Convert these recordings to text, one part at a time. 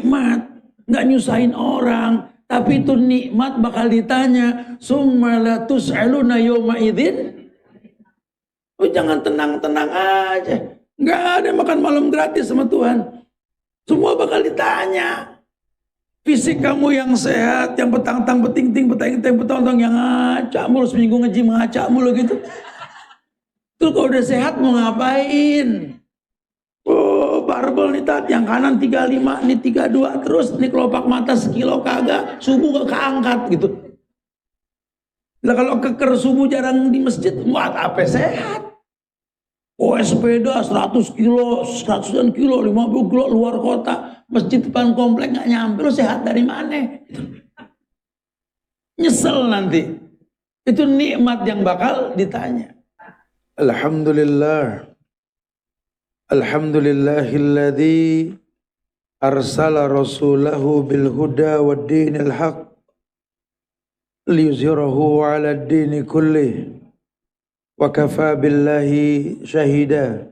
nikmat, nggak nyusahin orang, tapi itu nikmat bakal ditanya. Summa la tus'aluna yawma idzin. Oh, jangan tenang-tenang aja. Nggak ada makan malam gratis sama Tuhan. Semua bakal ditanya. Fisik kamu yang sehat, yang petang-tang, peting-ting, petang-tang, yang ngaca mulu, seminggu nge-gym ngaca mulu gitu. Terus kalau udah sehat mau ngapain? Oh, barbel nih tat, yang kanan 35, nih 32, terus nih kelopak mata sekilo kagak, subuh gak keangkat gitu. Lah kalau keker subuh jarang di masjid, buat apa sehat? Oh, sepeda 100 kilo, 100 kilo, 50 kilo luar kota, masjid depan komplek gak nyampe, lo sehat dari mana? Nyesel nanti. Itu nikmat yang bakal ditanya. Alhamdulillah. Alhamdulillahilladzi arsala rasulahu bil huda wad dinil haq liyuzhirahu 'ala ad-dini kullih. Wa kafa billahi shahida.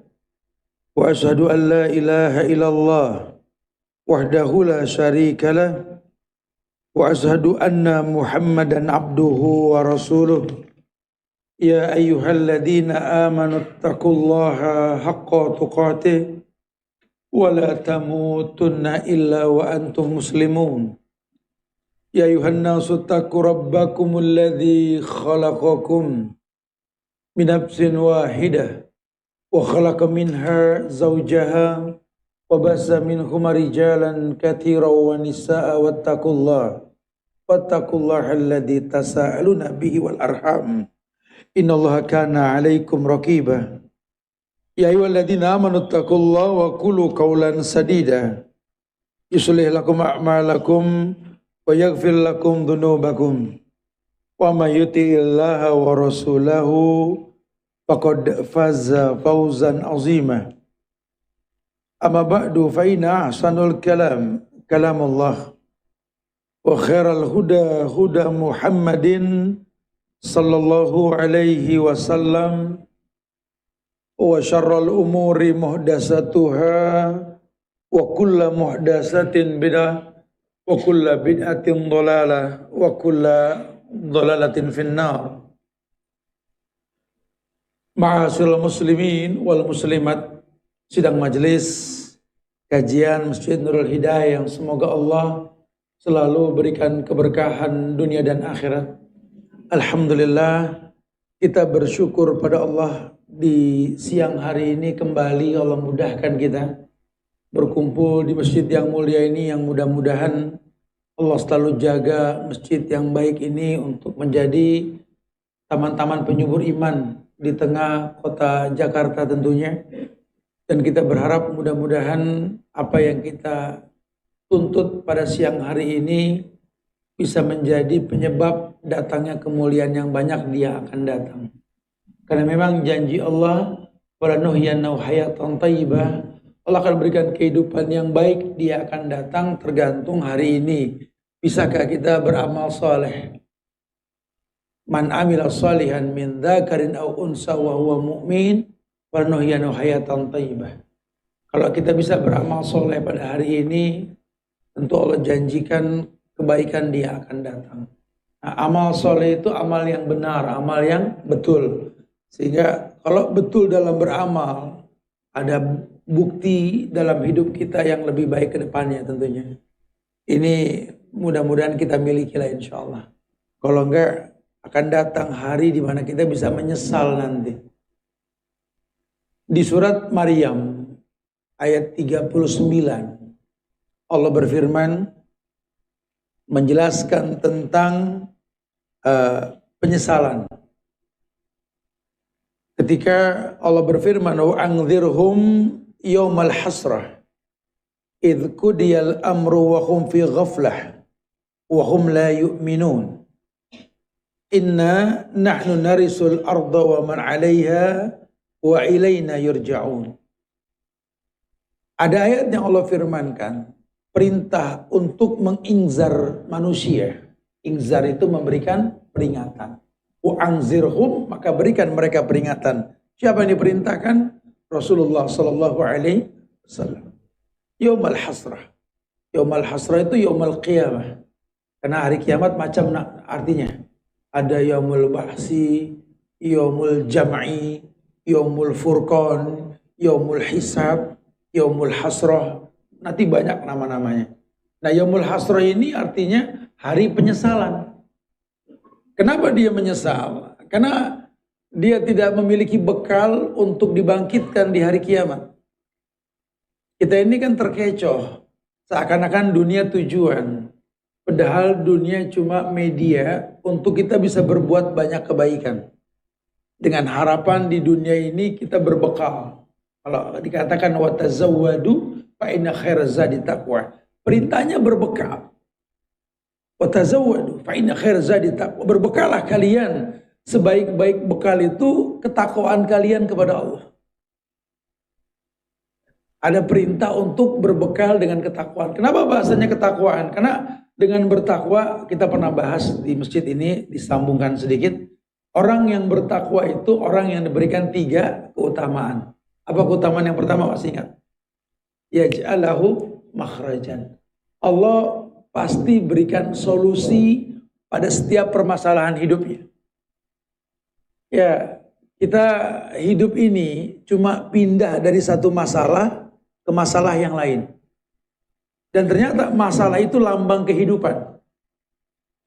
Wa ashhadu an la ilaha illallah wahdahu la syarika lah. Wa ashhadu anna Muhammadan abduhu wa rasuluh. Ya ayyuhalladzina amanu taqullaha haqqa tuqatih wa la tamutunna illa wa antum muslimun. Ya ayyuhan nasu taqu rabbakumul ladzi khalaqakum min nafsin wahidah wa khalaqa minha zawjaha wa bassa minhuma rijalan katsiran wa nisaa'a wattaqullaha alladzi tasaaluna bihi wal arham. Innallaha kana 'alaikum raqiba. Ya ayyuhalladzina amanu taqullaha wa qulu qawlan sadida yuslih lakum a'malakum wa yaghfir lakum dhunubakum. Wa may yuti'illaha wa rasulahu faqad faza fawzan 'azima. Amma ba'du fa inna ahsanul kalam kalamullah wa khairal huda huda Muhammadin sallallahu alaihi wasallam wa syarrul umuri muhdasatuha wa kullu muhdasatin bid'ah wa kullu bid'atin dhalalah wa kullu dhalalatin finnar. Ma'asyiral muslimin wal muslimat, sidang majelis kajian Masjid Nurul Hidayah yang semoga Allah selalu berikan keberkahan dunia dan akhirat. Alhamdulillah, kita bersyukur pada Allah di siang hari ini kembali Allah mudahkan kita berkumpul di masjid yang mulia ini, yang mudah-mudahan Allah selalu jaga masjid yang baik ini untuk menjadi taman-taman penyubur iman di tengah kota Jakarta tentunya. Dan kita berharap mudah-mudahan apa yang kita tuntut pada siang hari ini bisa menjadi penyebab datangnya kemuliaan yang banyak dia akan datang. Karena memang janji Allah, wala nuhyiyannahu hayatan thayyibah, Allah akan berikan kehidupan yang baik, dia akan datang tergantung hari ini. Bisakah kita beramal saleh? Man amila salihan min dzakarin aw unsa wa huwa mu'min wala nuhyiyannahu hayatan thayyibah. Kalau kita bisa beramal saleh pada hari ini, tentu Allah janjikan kebaikan dia akan datang. Nah, amal soleh itu amal yang benar, amal yang betul. Sehingga kalau betul dalam beramal, ada bukti dalam hidup kita yang lebih baik ke depannya tentunya. Ini mudah-mudahan kita miliki lah insya Allah. Kalau enggak, akan datang hari di mana kita bisa menyesal nanti. Di surat Maryam ayat 39, Allah berfirman, menjelaskan tentang penyesalan. Ketika Allah berfirman, wa anzirhum yaumal hasrah idh qudiyal amru wa hum fi ghaflah wa hum la yu'minun. Inna nahnu narisul arda wa man 'alaiha wa ilaina yurja'un. Ada ayat yang Allah firmankan, perintah untuk mengingzar manusia. Ingzar itu memberikan peringatan. Wa'anzirhum, maka berikan mereka peringatan. Siapa yang diperintahkan? Rasulullah sallallahu alaihi wasallam. Yaumal hasrah. Yaumul hasrah itu yaumul qiyamah. Karena hari kiamat macam artinya. Ada yaumul ba'si, yaumul jam'i, yaumul furqan, yaumul hisab, yaumul hasrah. Nanti banyak nama-namanya. Nah, yaumul hasrah ini artinya hari penyesalan. Kenapa dia menyesal? Karena dia tidak memiliki bekal untuk dibangkitkan di hari kiamat. Kita ini kan terkecoh. Seakan-akan dunia tujuan. Padahal dunia cuma media untuk kita bisa berbuat banyak kebaikan. Dengan harapan di dunia ini kita berbekal. Kalau dikatakan watazawwadu fa inna khairaz zadi taqwa. Perintahnya berbekal. Watazawwadu fa inna khairaz zadi taqwa. Berbekalah kalian. Sebaik-baik bekal itu ketakwaan kalian kepada Allah. Ada perintah untuk berbekal dengan ketakwaan. Kenapa bahasanya ketakwaan? Karena dengan bertakwa, kita pernah bahas di masjid ini, disambungkan sedikit. Orang yang bertakwa itu orang yang diberikan 3 keutamaan. Apa keutamaan yang pertama, masih ingat? Yaj'alahu makhrajan. Allah pasti berikan solusi pada setiap permasalahan hidupnya. Ya, kita hidup ini cuma pindah dari satu masalah ke masalah yang lain. Dan ternyata masalah itu lambang kehidupan.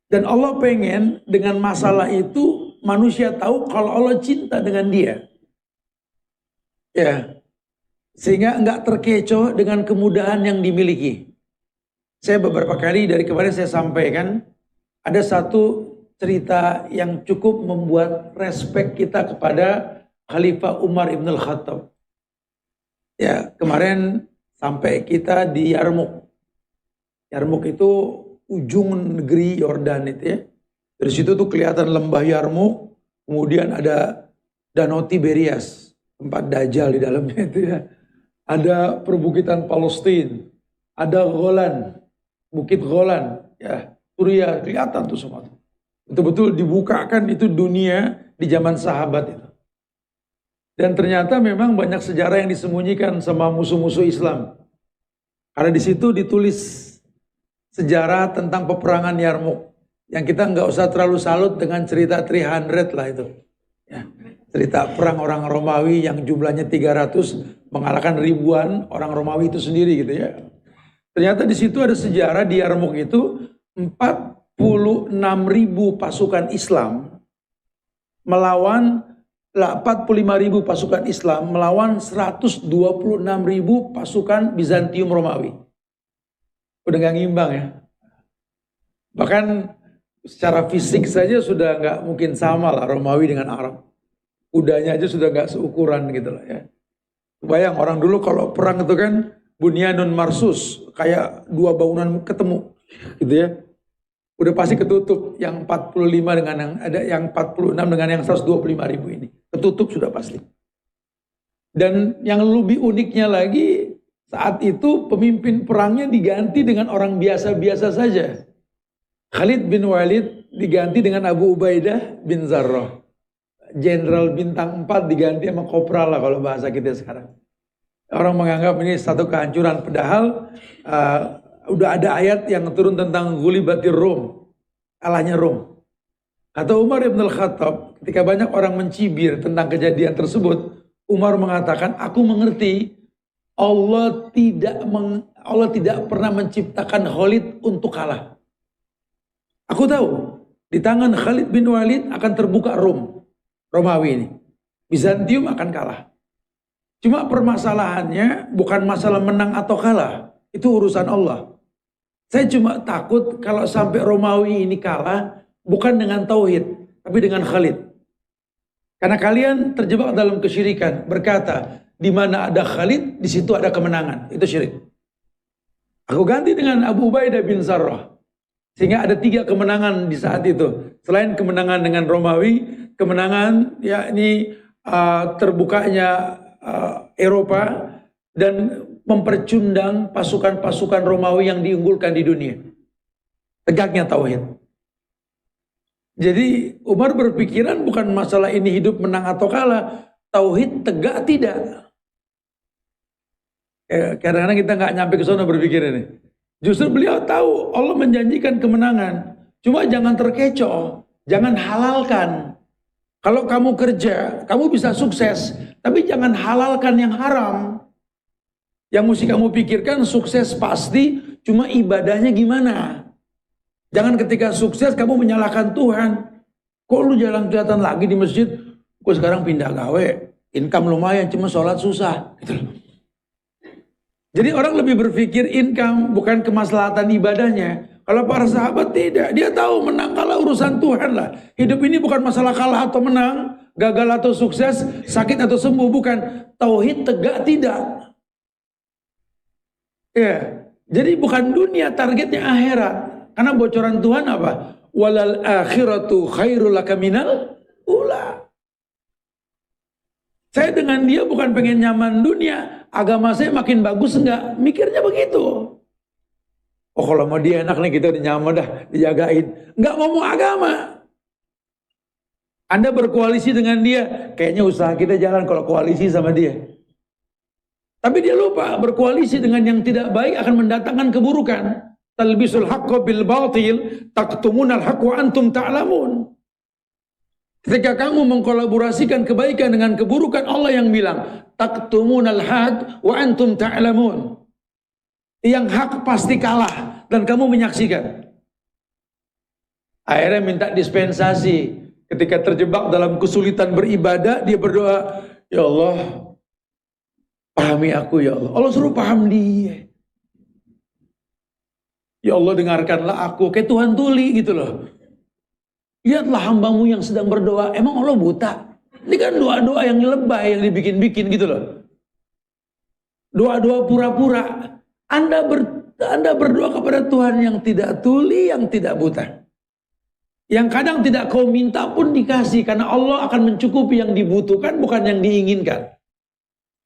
Dan Allah pengen dengan masalah itu manusia tahu kalau Allah cinta dengan dia. Ya, sehingga enggak terkecoh dengan kemudahan yang dimiliki. Saya beberapa kali dari kemarin saya sampaikan, ada satu cerita yang cukup membuat respek kita kepada Khalifah Umar Ibn Al-Khattab. Ya, kemarin sampai kita di Yarmuk. Yarmuk itu ujung negeri Yordan itu ya. Dari situ tuh kelihatan lembah Yarmuk, kemudian ada Danau Tiberias, tempat Dajjal di dalamnya itu ya. Ada perbukitan Palestina, ada Golan, Bukit Golan, ya, Suriah, kelihatan tuh semua. Betul-betul dibukakan itu dunia di zaman sahabat itu. Dan ternyata memang banyak sejarah yang disembunyikan sama musuh-musuh Islam. Karena di situ ditulis sejarah tentang peperangan Yarmuk. Yang kita nggak usah terlalu salut dengan cerita 300 lah itu. Ya, cerita perang orang Romawi yang jumlahnya 300 mengalahkan ribuan orang Romawi itu sendiri gitu ya. Ternyata di situ ada sejarah di Yarmuk itu 46.000 pasukan Islam melawan 45.000 pasukan Islam melawan 126.000 pasukan Bizantium Romawi. Udah gak ngimbang ya. Bahkan secara fisik saja sudah gak mungkin sama lah Romawi dengan Arab. Kudanya aja sudah gak seukuran gitu lah ya. Bayang orang dulu kalau perang itu kan bunyanun marsus, kayak 2 bangunan ketemu gitu ya. Udah pasti ketutup yang 45 dengan yang ada yang 46 dengan yang 125.000 ini. Ketutup sudah pasti. Dan yang lebih uniknya lagi, saat itu pemimpin perangnya diganti dengan orang biasa-biasa saja. Khalid bin Walid diganti dengan Abu Ubaidah bin Zarrah. Jenderal bintang 4 diganti sama kopral lah kalau bahasa kita sekarang. Orang menganggap ini satu kehancuran. Padahal udah ada ayat yang turun tentang Ghulibatir Rum. Kalahnya Rum. Kata Umar Ibn Al-Khattab, ketika banyak orang mencibir tentang kejadian tersebut, Umar mengatakan, aku mengerti Allah tidak pernah menciptakan Khalid untuk kalah. Aku tahu di tangan Khalid bin Walid akan terbuka Romawi ini. Bizantium akan kalah. Cuma permasalahannya bukan masalah menang atau kalah. Itu urusan Allah. Saya cuma takut kalau sampai Romawi ini kalah bukan dengan tauhid, tapi dengan Khalid. Karena kalian terjebak dalam kesyirikan, berkata, di mana ada Khalid, di situ ada kemenangan. Itu syirik. Aku ganti dengan Abu Ubaidah bin Zarrah. Sehingga ada 3 kemenangan di saat itu. Selain kemenangan dengan Romawi, kemenangan yakni terbukanya Eropa dan mempercundang pasukan-pasukan Romawi yang diunggulkan di dunia. Tegaknya tauhid. Jadi Umar berpikiran bukan masalah ini hidup menang atau kalah. Tauhid tegak tidak. Kadang-kadang kita nggak nyampe ke sana berpikir ini. Justru beliau tahu Allah menjanjikan kemenangan. Cuma jangan terkecoh, jangan halalkan. Kalau kamu kerja, kamu bisa sukses, tapi jangan halalkan yang haram. Yang mesti kamu pikirkan sukses pasti, cuma ibadahnya gimana. Jangan ketika sukses kamu menyalahkan Tuhan. Kok lu jarang kelihatan lagi di masjid? Gue sekarang pindah gawe, income lumayan, cuma sholat susah. Gitu loh. Jadi orang lebih berpikir income, bukan kemaslahatan ibadahnya. Kalau para sahabat tidak, dia tahu menang kalah urusan Tuhan lah. Hidup ini bukan masalah kalah atau menang, gagal atau sukses, sakit atau sembuh, bukan. Tauhid tegak tidak. Ya, jadi bukan dunia, targetnya akhirat. Karena bocoran Tuhan apa? Walal akhiratu khairul laka minal ula. Saya dengan dia bukan pengen nyaman dunia, agama saya makin bagus enggak? Mikirnya begitu. Oh kalau mau dia enak nih kita udah nyaman dah, dijagain. Enggak mau agama. Anda berkoalisi dengan dia, kayaknya usaha kita jalan kalau koalisi sama dia. Tapi dia lupa berkoalisi dengan yang tidak baik akan mendatangkan keburukan. Talbisul haqqo bil batil, taktumunal haqq wa antum ta'lamun. Ketika kamu mengkolaborasikan kebaikan dengan keburukan, Allah yang bilang, taktumunal haqq wa antum ta'lamun. Yang hak pasti kalah dan kamu menyaksikan. Akhirnya minta dispensasi. Ketika terjebak dalam kesulitan beribadah, dia berdoa, ya Allah, pahami aku ya Allah. Allah suruh paham dia. Ya Allah dengarkanlah aku. Kayak Tuhan tuli gitu loh. Lihatlah hambamu yang sedang berdoa. Emang Allah buta? Ini kan doa-doa yang lebay, yang dibikin-bikin gitu loh. Doa-doa pura-pura. Anda berdoa kepada Tuhan yang tidak tuli, yang tidak buta. Yang kadang tidak kau minta pun dikasih. Karena Allah akan mencukupi yang dibutuhkan, bukan yang diinginkan.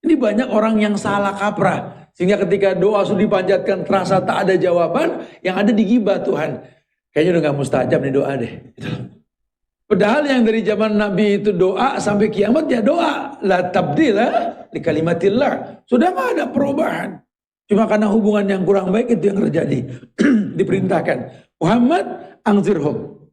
Ini banyak orang yang salah kaprah. Sehingga ketika doa sudah dipanjatkan terasa tak ada jawaban, yang ada digibah Tuhan. Kayaknya udah gak mustajab nih doa deh. Padahal yang dari zaman Nabi itu doa sampai kiamat ya doa. La tabdila li kalimatillah. Sudah gak ada perubahan. Cuma karena hubungan yang kurang baik itu yang terjadi. Diperintahkan. Muhammad angzirhum.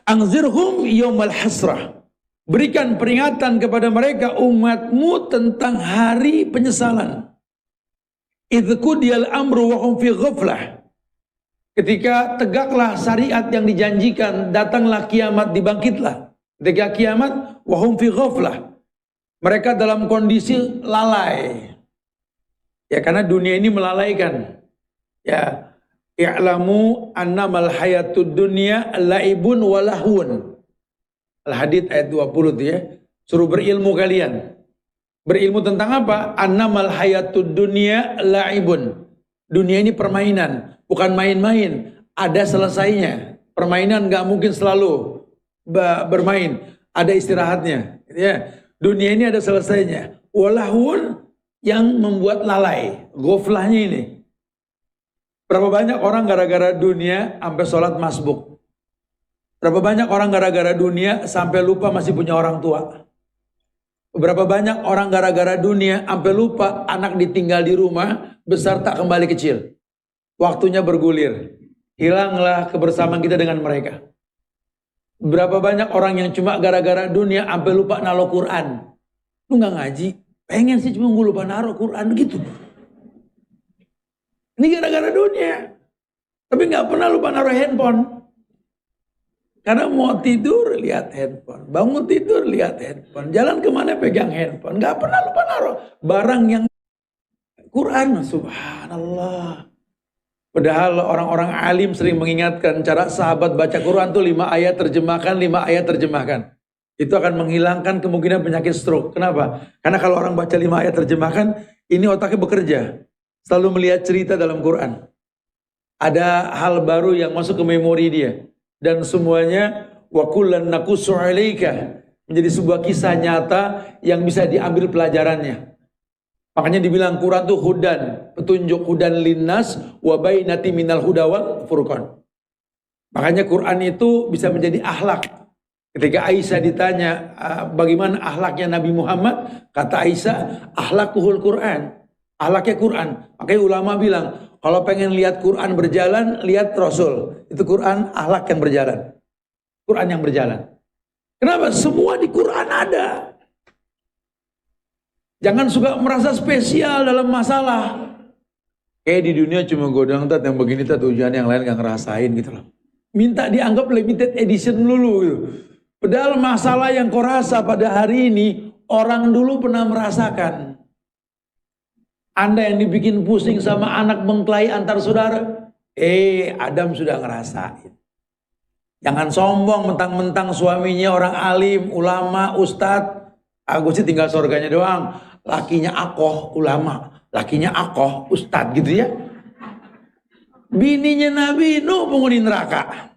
Angzirhum yawmal hasrah. Berikan peringatan kepada mereka umatmu tentang hari penyesalan. Idhkudiyal amru wa hum fi ghaflah. Ketika tegaklah syariat yang dijanjikan, datanglah kiamat, dibangkitlah. Ketika kiamat, wa hum fi ghaflah. Mereka dalam kondisi lalai. Ya karena dunia ini melalaikan. Ya, i'lamu annamal hayatud dunya laibun wa lahun. Al-Hadid ayat 20 itu ya. Suruh berilmu kalian. Berilmu tentang apa? Annamal hayatud dunya laibun. Dunia ini permainan, bukan main-main. Ada selesainya. Permainan gak mungkin selalu bermain. Ada istirahatnya. Ya. Dunia ini ada selesainya. Walahun yang membuat lalai. Ghaflahnya ini. Berapa banyak orang gara-gara dunia sampai sholat masbuk. Berapa banyak orang gara-gara dunia sampai lupa masih punya orang tua. Berapa banyak orang gara-gara dunia sampai lupa anak ditinggal di rumah, besar tak kembali kecil. Waktunya bergulir. Hilanglah kebersamaan kita dengan mereka. Berapa banyak orang yang cuma gara-gara dunia sampai lupa naruh Quran. Lu gak ngaji? Pengen sih cuma gue lupa naruh Quran gitu. Ini gara-gara dunia. Tapi gak pernah lupa naruh handphone. Karena mau tidur lihat handphone. Bangun tidur lihat handphone. Jalan kemana pegang handphone. Gak pernah lupa naruh. Barang yang Quran. Subhanallah. Padahal orang-orang alim sering mengingatkan cara sahabat baca Quran tuh 5 ayat terjemahkan, 5 ayat terjemahkan. Itu akan menghilangkan kemungkinan penyakit stroke. Kenapa? Karena kalau orang baca 5 ayat terjemahkan, ini otaknya bekerja. Selalu melihat cerita dalam Quran. Ada hal baru yang masuk ke memori dia. Dan semuanya wa kullan naqussu 'alaika menjadi sebuah kisah nyata yang bisa diambil pelajarannya. Makanya dibilang Quran itu hudan, petunjuk, hudan linnas wa bainati minal huda wal furqan. Makanya Quran itu bisa menjadi akhlak. Ketika Aisyah ditanya bagaimana akhlaknya Nabi Muhammad, kata Aisyah, akhlakuhul Quran. Akhlaknya Quran. Makanya ulama bilang Kalau pengen lihat Quran berjalan, lihat Rasul. Itu Quran akhlak yang berjalan. Quran yang berjalan. Kenapa? Semua di Quran ada. Jangan suka merasa spesial dalam masalah. Kayak di dunia cuma godang tat yang begini tat, ujian yang lain gak ngerasain gitu loh. Minta dianggap limited edition dulu gitu. Padahal masalah yang kau rasa pada hari ini, orang dulu pernah merasakan. Anda yang dibikin pusing sama anak mengkelahi antar saudara, Adam sudah ngerasain. Jangan sombong mentang-mentang suaminya orang alim, ulama, ustadz. Aku sih tinggal surganya doang. Lakinya akoh, ulama. Lakinya akoh, ustadz gitu ya. Bininya Nabi Nuh penghuni neraka.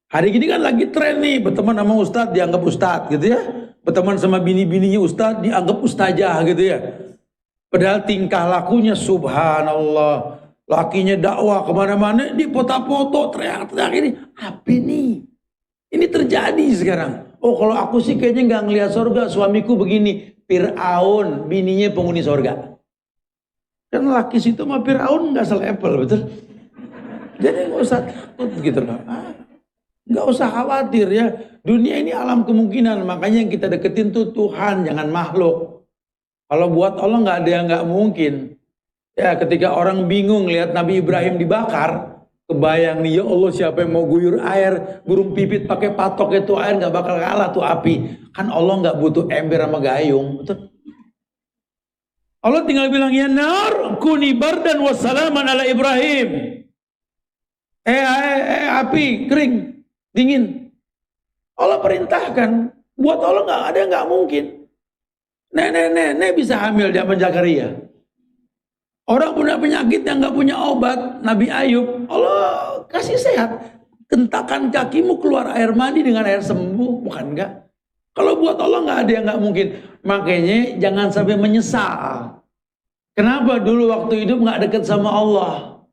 Hari gini kan lagi tren nih, berteman sama ustadz dianggap ustadz gitu ya. Berteman sama bini-bininya ustadz dianggap ustazah gitu ya. Padahal tingkah lakunya subhanallah. Lakinya dakwah kemana-mana, dia foto-foto, teriak-teriak ini. Apa nih? Ini terjadi sekarang. Oh kalau aku sih kayaknya gak ngelihat surga, suamiku begini. Fir'aun, bininya penghuni surga. Kan laki situ sama Fir'aun gak selevel, betul? Jadi gak usah takut gitu loh. Gak usah khawatir ya. Dunia ini alam kemungkinan. Makanya yang kita deketin tuh Tuhan, jangan makhluk. Kalau buat Allah gak ada yang gak mungkin. Ya ketika orang bingung lihat Nabi Ibrahim dibakar, kebayang nih ya Allah siapa yang mau guyur air, burung pipit pakai patok itu air gak bakal kalah tuh api. Kan Allah gak butuh ember sama gayung, betul? Allah tinggal bilang ya nar kuni bardan wassalaman ala Ibrahim. Api kering, dingin. Allah perintahkan. Buat Allah gak ada yang gak mungkin. Nenek bisa hamil zaman Zakaria. Orang punya penyakit yang gak punya obat, Nabi Ayub, Allah kasih sehat. Hentakan kakimu keluar air mandi dengan air sembuh, bukan enggak? Kalau buat Allah gak ada yang gak mungkin. Makanya jangan sampai menyesal. Kenapa dulu waktu hidup gak deket sama Allah?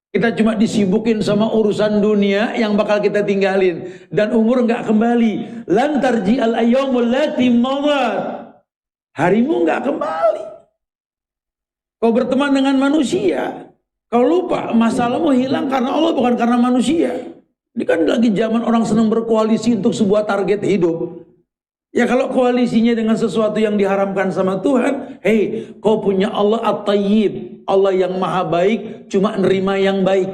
Kita cuma disibukin sama urusan dunia yang bakal kita tinggalin. Dan umur gak kembali. Lan tarji'al ayyamul lati madat. Harimu gak kembali. Kau berteman dengan manusia. Kau lupa masalahmu hilang karena Allah bukan karena manusia. Ini kan lagi zaman orang senang berkoalisi untuk sebuah target hidup. Ya kalau koalisinya dengan sesuatu yang diharamkan sama Tuhan, hei, kau punya Allah At-Tayyib, Allah yang maha baik, cuma nerima yang baik.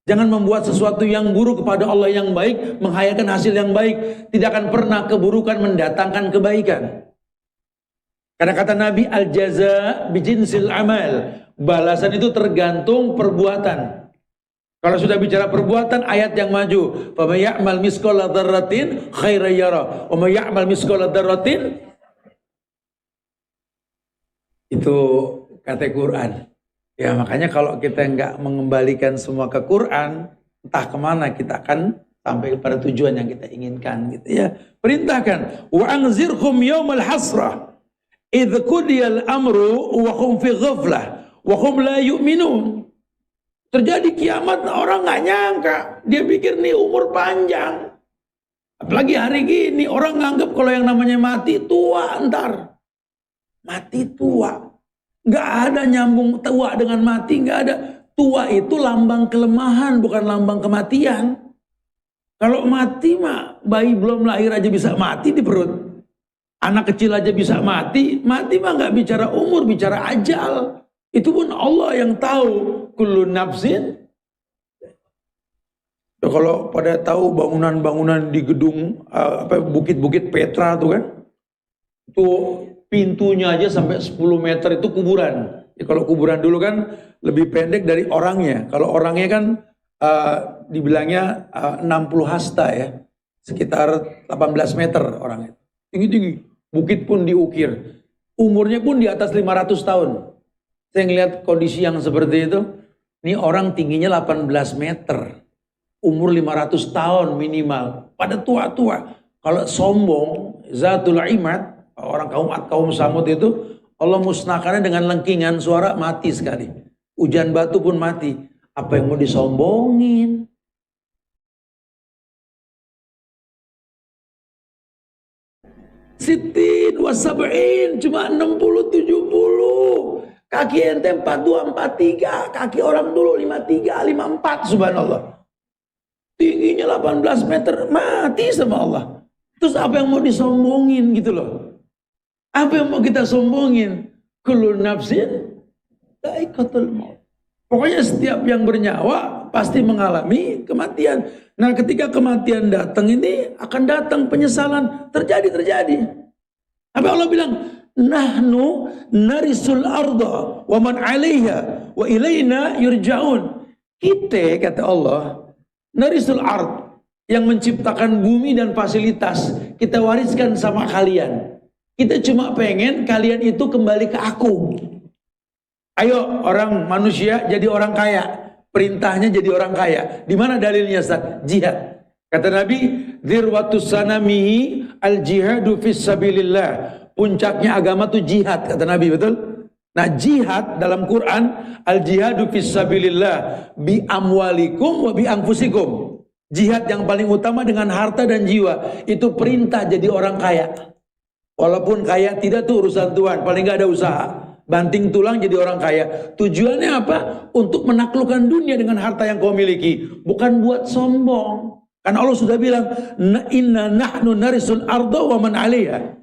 Jangan membuat sesuatu yang buruk kepada Allah yang baik, menghayalkan hasil yang baik. Tidak akan pernah keburukan mendatangkan kebaikan. Karena kata Nabi, al-jaza bijinsil amal. Balasan itu tergantung perbuatan. Kalau sudah bicara perbuatan, ayat yang maju. Fa may ya'mal misqala dzarratin khairan yara, wa may ya'mal misqala dzarratin, itu kata Quran. Ya makanya kalau kita nggak mengembalikan semua ke Quran, entah kemana kita akan sampai pada tujuan yang kita inginkan gitu ya. Perintahkan wa anzirhum yaumal hasrah idz qudiyal amru wa hum fi ghaflah wa hum la yu'minun. Terjadi kiamat, orang nggak nyangka. Dia pikir nih umur panjang. Apalagi hari gini orang nganggap kalau yang namanya mati tua ntar. Mati tua. Nggak ada nyambung tua dengan mati, nggak ada. Tua itu lambang kelemahan, bukan lambang kematian. Kalau mati mah bayi belum lahir aja bisa mati di perut. Anak kecil aja bisa mati. Mati mah nggak bicara umur, bicara ajal. Itu pun Allah yang tahu. Kullu nafsin. Ya, kalau pada tahu bangunan-bangunan di gedung bukit-bukit Petra tuh kan, itu pintunya aja sampai 10 meter itu kuburan. Ya, kalau kuburan dulu kan lebih pendek dari orangnya. Kalau orangnya kan dibilangnya 60 hasta ya, sekitar 18 meter orangnya. Tinggi-tinggi. Bukit pun diukir. Umurnya pun di atas 500 tahun. Saya ngelihat kondisi yang seperti itu. Ini orang tingginya 18 meter. Umur 500 tahun minimal. Pada tua-tua. Kalau sombong, zatul imad, orang kaum Samud itu, Allah musnahkannya dengan lengkingan suara, mati sekali. Hujan batu pun mati. Apa yang mau disombongin? Sitin wasab'in, cuma 60-70. Kaki ente 42, 43, kaki orang dulu 53, 54, subhanallah. Tingginya 18 meter, mati sama Allah. Terus apa yang mau disombongin gitu loh? Apa yang mau kita sombongin? Kullu nafsin dha'iqatul maut. Pokoknya setiap yang bernyawa pasti mengalami kematian. Nah, ketika kematian datang ini akan datang penyesalan, terjadi. Apa Allah bilang? Nahnu narisul arda wa man 'alaiha wa ilaina yurja'un. Kita, kata Allah, narisul ard, yang menciptakan bumi dan fasilitas, kita wariskan sama kalian. Kita cuma pengen kalian itu kembali ke aku. Ayo orang manusia jadi orang kaya. Perintahnya jadi orang kaya. Di mana dalilnya, Ustaz? Jihad. Kata Nabi, dzirwatus sanamihi al-jihadu fis sabilillah. Puncaknya agama itu jihad, kata Nabi, betul? Nah, jihad dalam Quran, al-jihadu fis sabilillah bi amwalikum wa bi anfusikum. Jihad yang paling utama dengan harta dan jiwa. Itu perintah jadi orang kaya. Walaupun kaya tidak tuh urusan Tuhan, paling nggak ada usaha. Banting tulang jadi orang kaya. Tujuannya apa? Untuk menaklukkan dunia dengan harta yang kau miliki. Bukan buat sombong. Karena Allah sudah bilang, inna nahnu narisul arda wa man 'alaiha.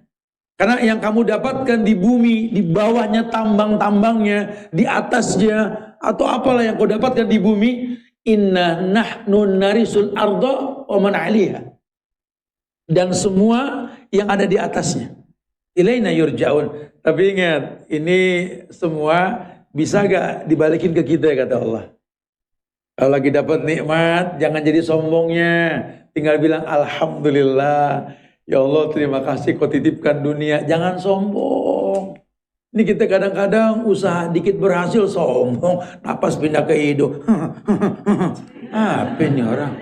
Karena yang kamu dapatkan di bumi, di bawahnya tambang-tambangnya, di atasnya, atau apalah yang kau dapatkan di bumi, inna nahnu narisul arda wa man 'alaiha. Dan semua yang ada di atasnya. Ilaina yurja'un. Tapi ingat, ini semua bisa gak dibalikin ke kita, kata Allah. Kalau lagi dapat nikmat, jangan jadi sombongnya. Tinggal bilang alhamdulillah. Ya Allah, terima kasih kau titipkan dunia. Jangan sombong. Ini kita kadang-kadang usaha dikit berhasil, sombong. Napas pindah ke hidung. Apa ini orang?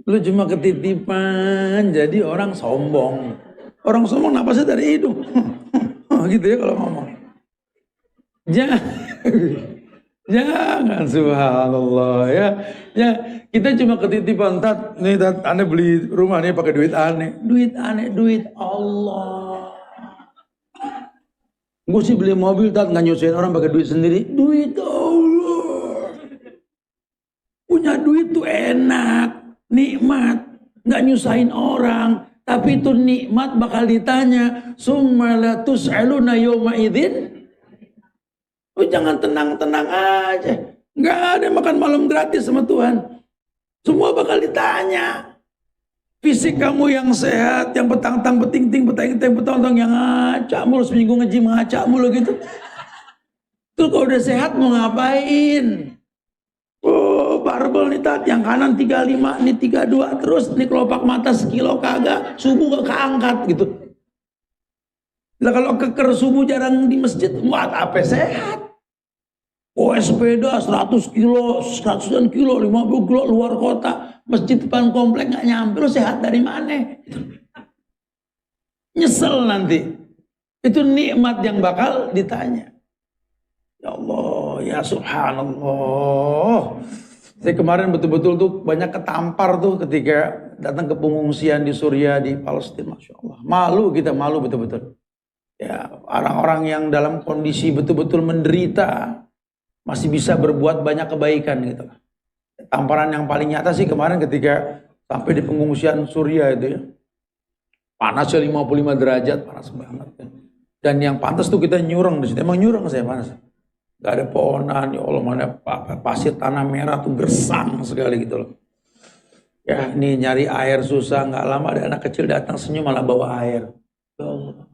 Lu cuma ketitipan, jadi orang sombong. Orang sombong napasnya dari hidung. Gitu ya kalau ngomong. Jangan subhanallah ya. Ya, kita cuma ketitipan, nih aneh beli rumah nih pakai duit aneh. Duit aneh, duit Allah. Gue sih beli mobil nggak nyusahin orang pakai duit sendiri. Duit Allah. Punya duit tuh enak, nikmat, nggak nyusahin orang. Tapi itu nikmat bakal ditanya. Summa la tus'aluna yawma idzin. Oh, jangan tenang-tenang aja. Nggak ada makan malam gratis sama Tuhan. Semua bakal ditanya. Fisik kamu yang sehat, yang petang-tang, beting-ting, petang-tang, yang ngacak mulu, seminggu nge-gym ngacak mulu gitu. Tuh kalau udah sehat mau ngapain? Oh, barbel nih tat, yang kanan 35, nih 32, terus nih kelopak mata sekilo kagak, subuh gak keangkat gitu. Lah kalau keker subuh jarang di masjid, buat apa sehat? Oh, sepeda 100 kilo, 100 kilo, 50 kilo luar kota, masjid depan komplek gak nyampe, lo sehat dari mana? Nyesel nanti. Itu nikmat yang bakal ditanya. Ya Allah, ya subhanallah. Saya kemarin betul-betul tuh banyak ketampar tuh ketika datang ke pengungsian di Suriah, di Palestina, Masya Allah. Malu kita, malu betul-betul. Ya, orang-orang yang dalam kondisi betul-betul menderita masih bisa berbuat banyak kebaikan gitu. Tamparan yang paling nyata sih kemarin ketika sampai di pengungsian Suriah itu ya. Panasnya 55 derajat, panas banget. Dan yang pantas tuh kita nyurang di situ. Emang nyurang saya panas. Gak ada pohonan, ya Allah, mana pasir tanah merah tuh gersang sekali gitu loh. Ya ini nyari air susah, gak lama ada anak kecil datang senyum malah bawa air. Ya Allah.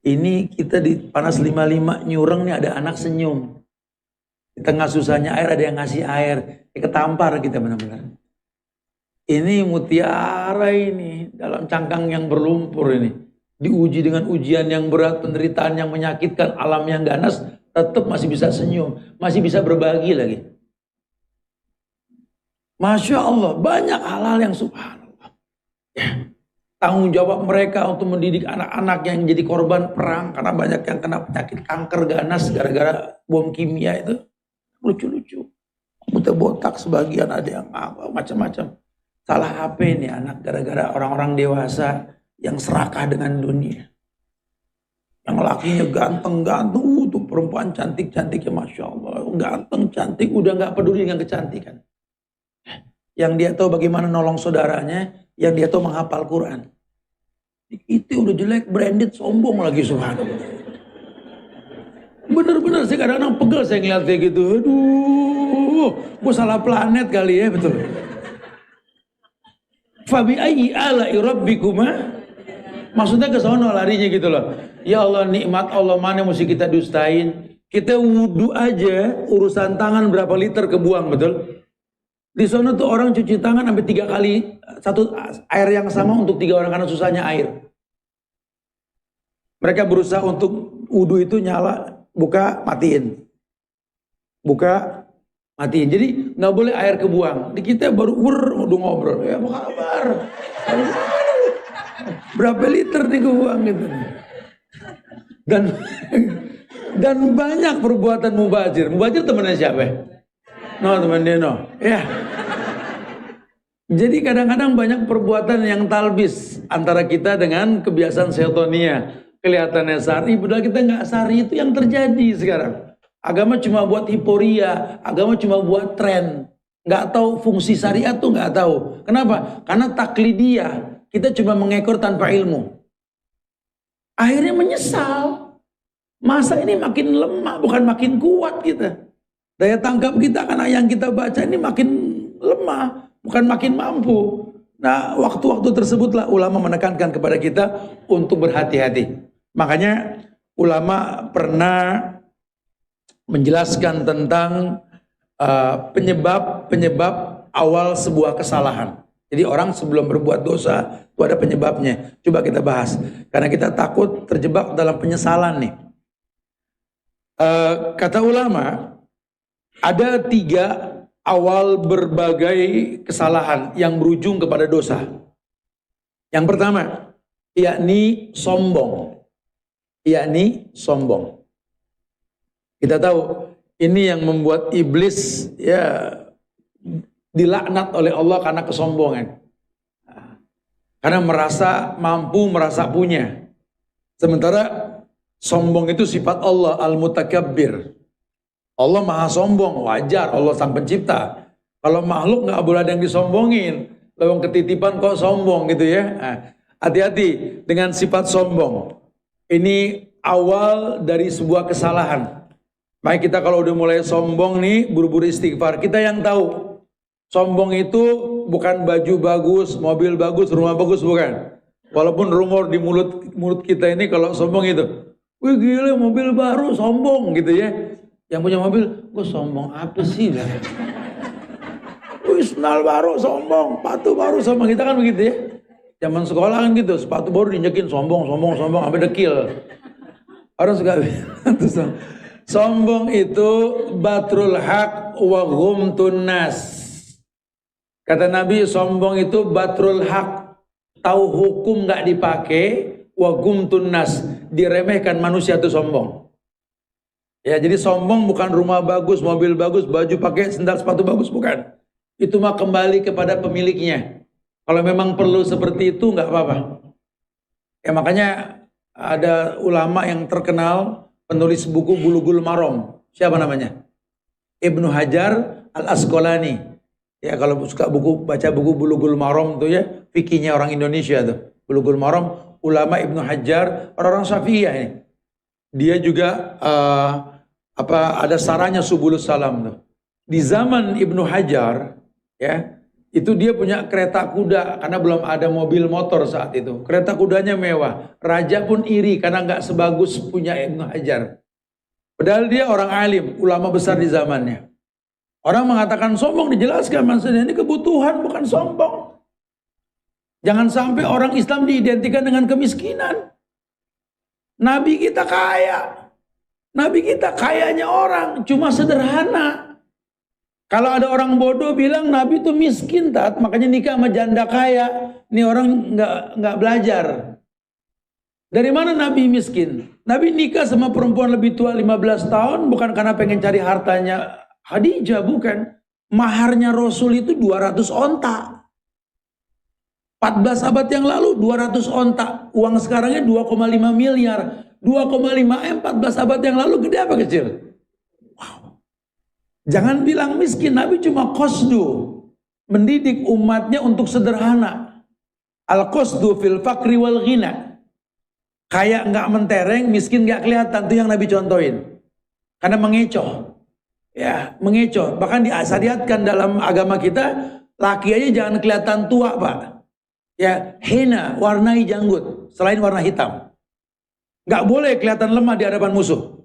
Ini kita di panas 55 nyurang nih ada anak senyum. Di tengah susahnya air ada yang ngasih air. Ketampar kita benar-benar. Ini mutiara ini dalam cangkang yang berlumpur ini. Diuji dengan ujian yang berat, penderitaan yang menyakitkan, alam yang ganas. Tetap masih bisa senyum, masih bisa berbagi lagi. Masya Allah, banyak hal-hal yang subhanallah. Ya. Tanggung jawab mereka untuk mendidik anak-anak yang jadi korban perang. Karena banyak yang kena penyakit kanker ganas gara-gara bom kimia itu. Lucu-lucu. Rambutnya botak sebagian, ada yang macam-macam. Salah apa ini anak gara-gara orang-orang dewasa yang serakah dengan dunia. Yang lakinya ganteng-ganteng tuh perempuan cantik-cantik ya Masya Allah, ganteng, cantik, udah gak peduli dengan kecantikan. Yang dia tahu bagaimana nolong saudaranya, yang dia tahu menghafal Quran. Itu udah jelek, branded, sombong lagi, subhanallah. Bener-bener sih kadang-kadang pegel saya ngeliat kayak gitu. Aduh, gue salah planet kali ya, betul. Fabi ayyi ala'i rabbikuma. Maksudnya ke sono larinya gitu loh. Ya Allah, nikmat Allah mana mesti kita dustain. Kita wudhu aja, urusan tangan berapa liter kebuang, betul? Di sana tuh orang cuci tangan sampai 3 kali satu air yang sama untuk 3 orang karena susahnya air. Mereka berusaha untuk wudhu itu nyala, buka, matiin. Buka, matiin. Jadi nggak boleh air kebuang. Di kita baru udah ngobrol. Ya apa kabar? Berapa liter nih kebuang gitu. Dan banyak perbuatan mubazir. Mubazir temennya siapa ya? No, teman dia no. Ya. Jadi kadang-kadang banyak perbuatan yang talbis antara kita dengan kebiasaan setonia. Kelihatannya syar'i, padahal kita nggak syar'i. Itu yang terjadi sekarang. Agama cuma buat hiporia, agama cuma buat tren. Nggak tahu fungsi syariat tuh nggak tahu. Kenapa? Karena taklidiyah. Kita cuma mengekor tanpa ilmu. Akhirnya menyesal. Masa ini makin lemah, bukan makin kuat kita. Daya tangkap kita karena yang kita baca ini makin lemah, bukan makin mampu. Nah, waktu-waktu tersebutlah ulama menekankan kepada kita untuk berhati-hati. Makanya ulama pernah menjelaskan tentang penyebab awal sebuah kesalahan. Jadi orang sebelum berbuat dosa itu ada penyebabnya. Coba kita bahas. Karena kita takut terjebak dalam penyesalan nih. Kata ulama, ada 3 awal berbagai kesalahan yang berujung kepada dosa. Yang pertama, yakni sombong. Yakni sombong. Kita tahu ini yang membuat iblis ya dilaknat oleh Allah karena kesombongan. Karena merasa mampu, merasa punya. Sementara sombong itu sifat Allah, al-mutakabbir. Allah maha sombong, wajar, Allah sang pencipta. Kalau makhluk nggak boleh ada yang disombongin. Lewang ketitipan kok sombong gitu ya. Hati-hati dengan sifat sombong. Ini awal dari sebuah kesalahan. Baik kita kalau udah mulai sombong nih, buru-buru istighfar. Kita yang tahu, sombong itu bukan baju bagus, mobil bagus, rumah bagus, bukan. Walaupun rumor di mulut kita ini kalau sombong itu, wih gila mobil baru, sombong gitu ya. Yang punya mobil, gue sombong apa sih lah? Wih sendal baru sombong, sepatu baru sombong, kita kan begitu ya. Zaman sekolah kan gitu, sepatu baru dinyekin sombong, sampai dekil. Orang suka sombong itu batrul haq wa ghumtun nas. Kata Nabi, sombong itu batrul haq, tahu hukum nggak dipakai, wa ghumtun nas, diremehkan manusia itu sombong. Ya, jadi sombong bukan rumah bagus, mobil bagus, baju pakai, sendal sepatu bagus, bukan. Itu mah kembali kepada pemiliknya. Kalau memang perlu seperti itu nggak apa-apa. Ya makanya ada ulama yang terkenal penulis buku Bulughul Maram. Siapa namanya? Ibnu Hajar Al-Asqalani. Ya kalau suka baca buku Bulughul Maram tuh ya, fikihnya orang Indonesia tuh. Bulughul Maram, ulama Ibnu Hajar, orang-orang Syafi'iyah ini. Dia juga ada sarannya Subulus Salam tuh. Di zaman Ibnu Hajar ya, itu dia punya kereta kuda karena belum ada mobil motor saat itu. Kereta kudanya mewah. Raja pun iri karena nggak sebagus punya Ibnu Hajar. Padahal dia orang alim, ulama besar di zamannya. Orang mengatakan sombong, dijelaskan maksudnya ini kebutuhan bukan sombong. Jangan sampai orang Islam diidentikan dengan kemiskinan. Nabi kita kaya. Nabi kita kayanya orang, cuma sederhana. Kalau ada orang bodoh bilang Nabi itu miskin, makanya nikah sama janda kaya. Ini orang nggak belajar. Dari mana Nabi miskin? Nabi nikah sama perempuan lebih tua 15 tahun bukan karena pengen cari hartanya Khadijah, bukan. Maharnya Rasul itu 200 onta. 14 abad yang lalu 200 onta. Uang sekarangnya 2,5 miliar. 2,5 M 14 abad yang lalu gede apa kecil? Wow. Jangan bilang miskin, Nabi cuma qasdu, mendidik umatnya untuk sederhana. Al-qasdu fil fakri wal ghina. Kayak nggak mentereng, miskin nggak kelihatan, itu yang Nabi contohin. Karena mengecoh. Ya, mengecoh. Bahkan diasyariatkan dalam agama kita, laki aja jangan kelihatan tua, Pak. Ya, hina, warnai janggut, selain warna hitam. Nggak boleh kelihatan lemah di hadapan musuh.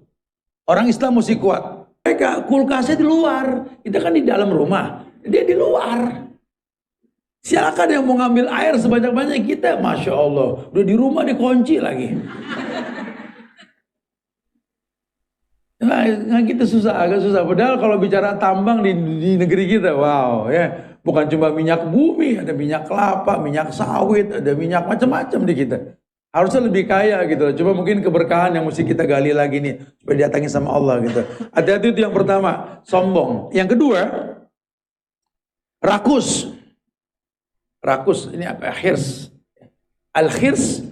Orang Islam mesti kuat. Mereka kulkasnya di luar, kita kan di dalam rumah, dia di luar. Silakan yang mau ngambil air sebanyak-banyak, kita, Masya Allah, udah di rumah dikunci lagi. Nah, kita susah, agak susah. Padahal kalau bicara tambang di negeri kita, wow, ya, bukan cuma minyak bumi, ada minyak kelapa, minyak sawit, ada minyak macam-macam di kita. Harusnya lebih kaya gitu. Coba mungkin keberkahan yang mesti kita gali lagi nih supaya didatangi sama Allah gitu. Hati-hati, itu yang pertama, sombong. Yang kedua, rakus. Rakus ini apa? Khirs. Al-khirs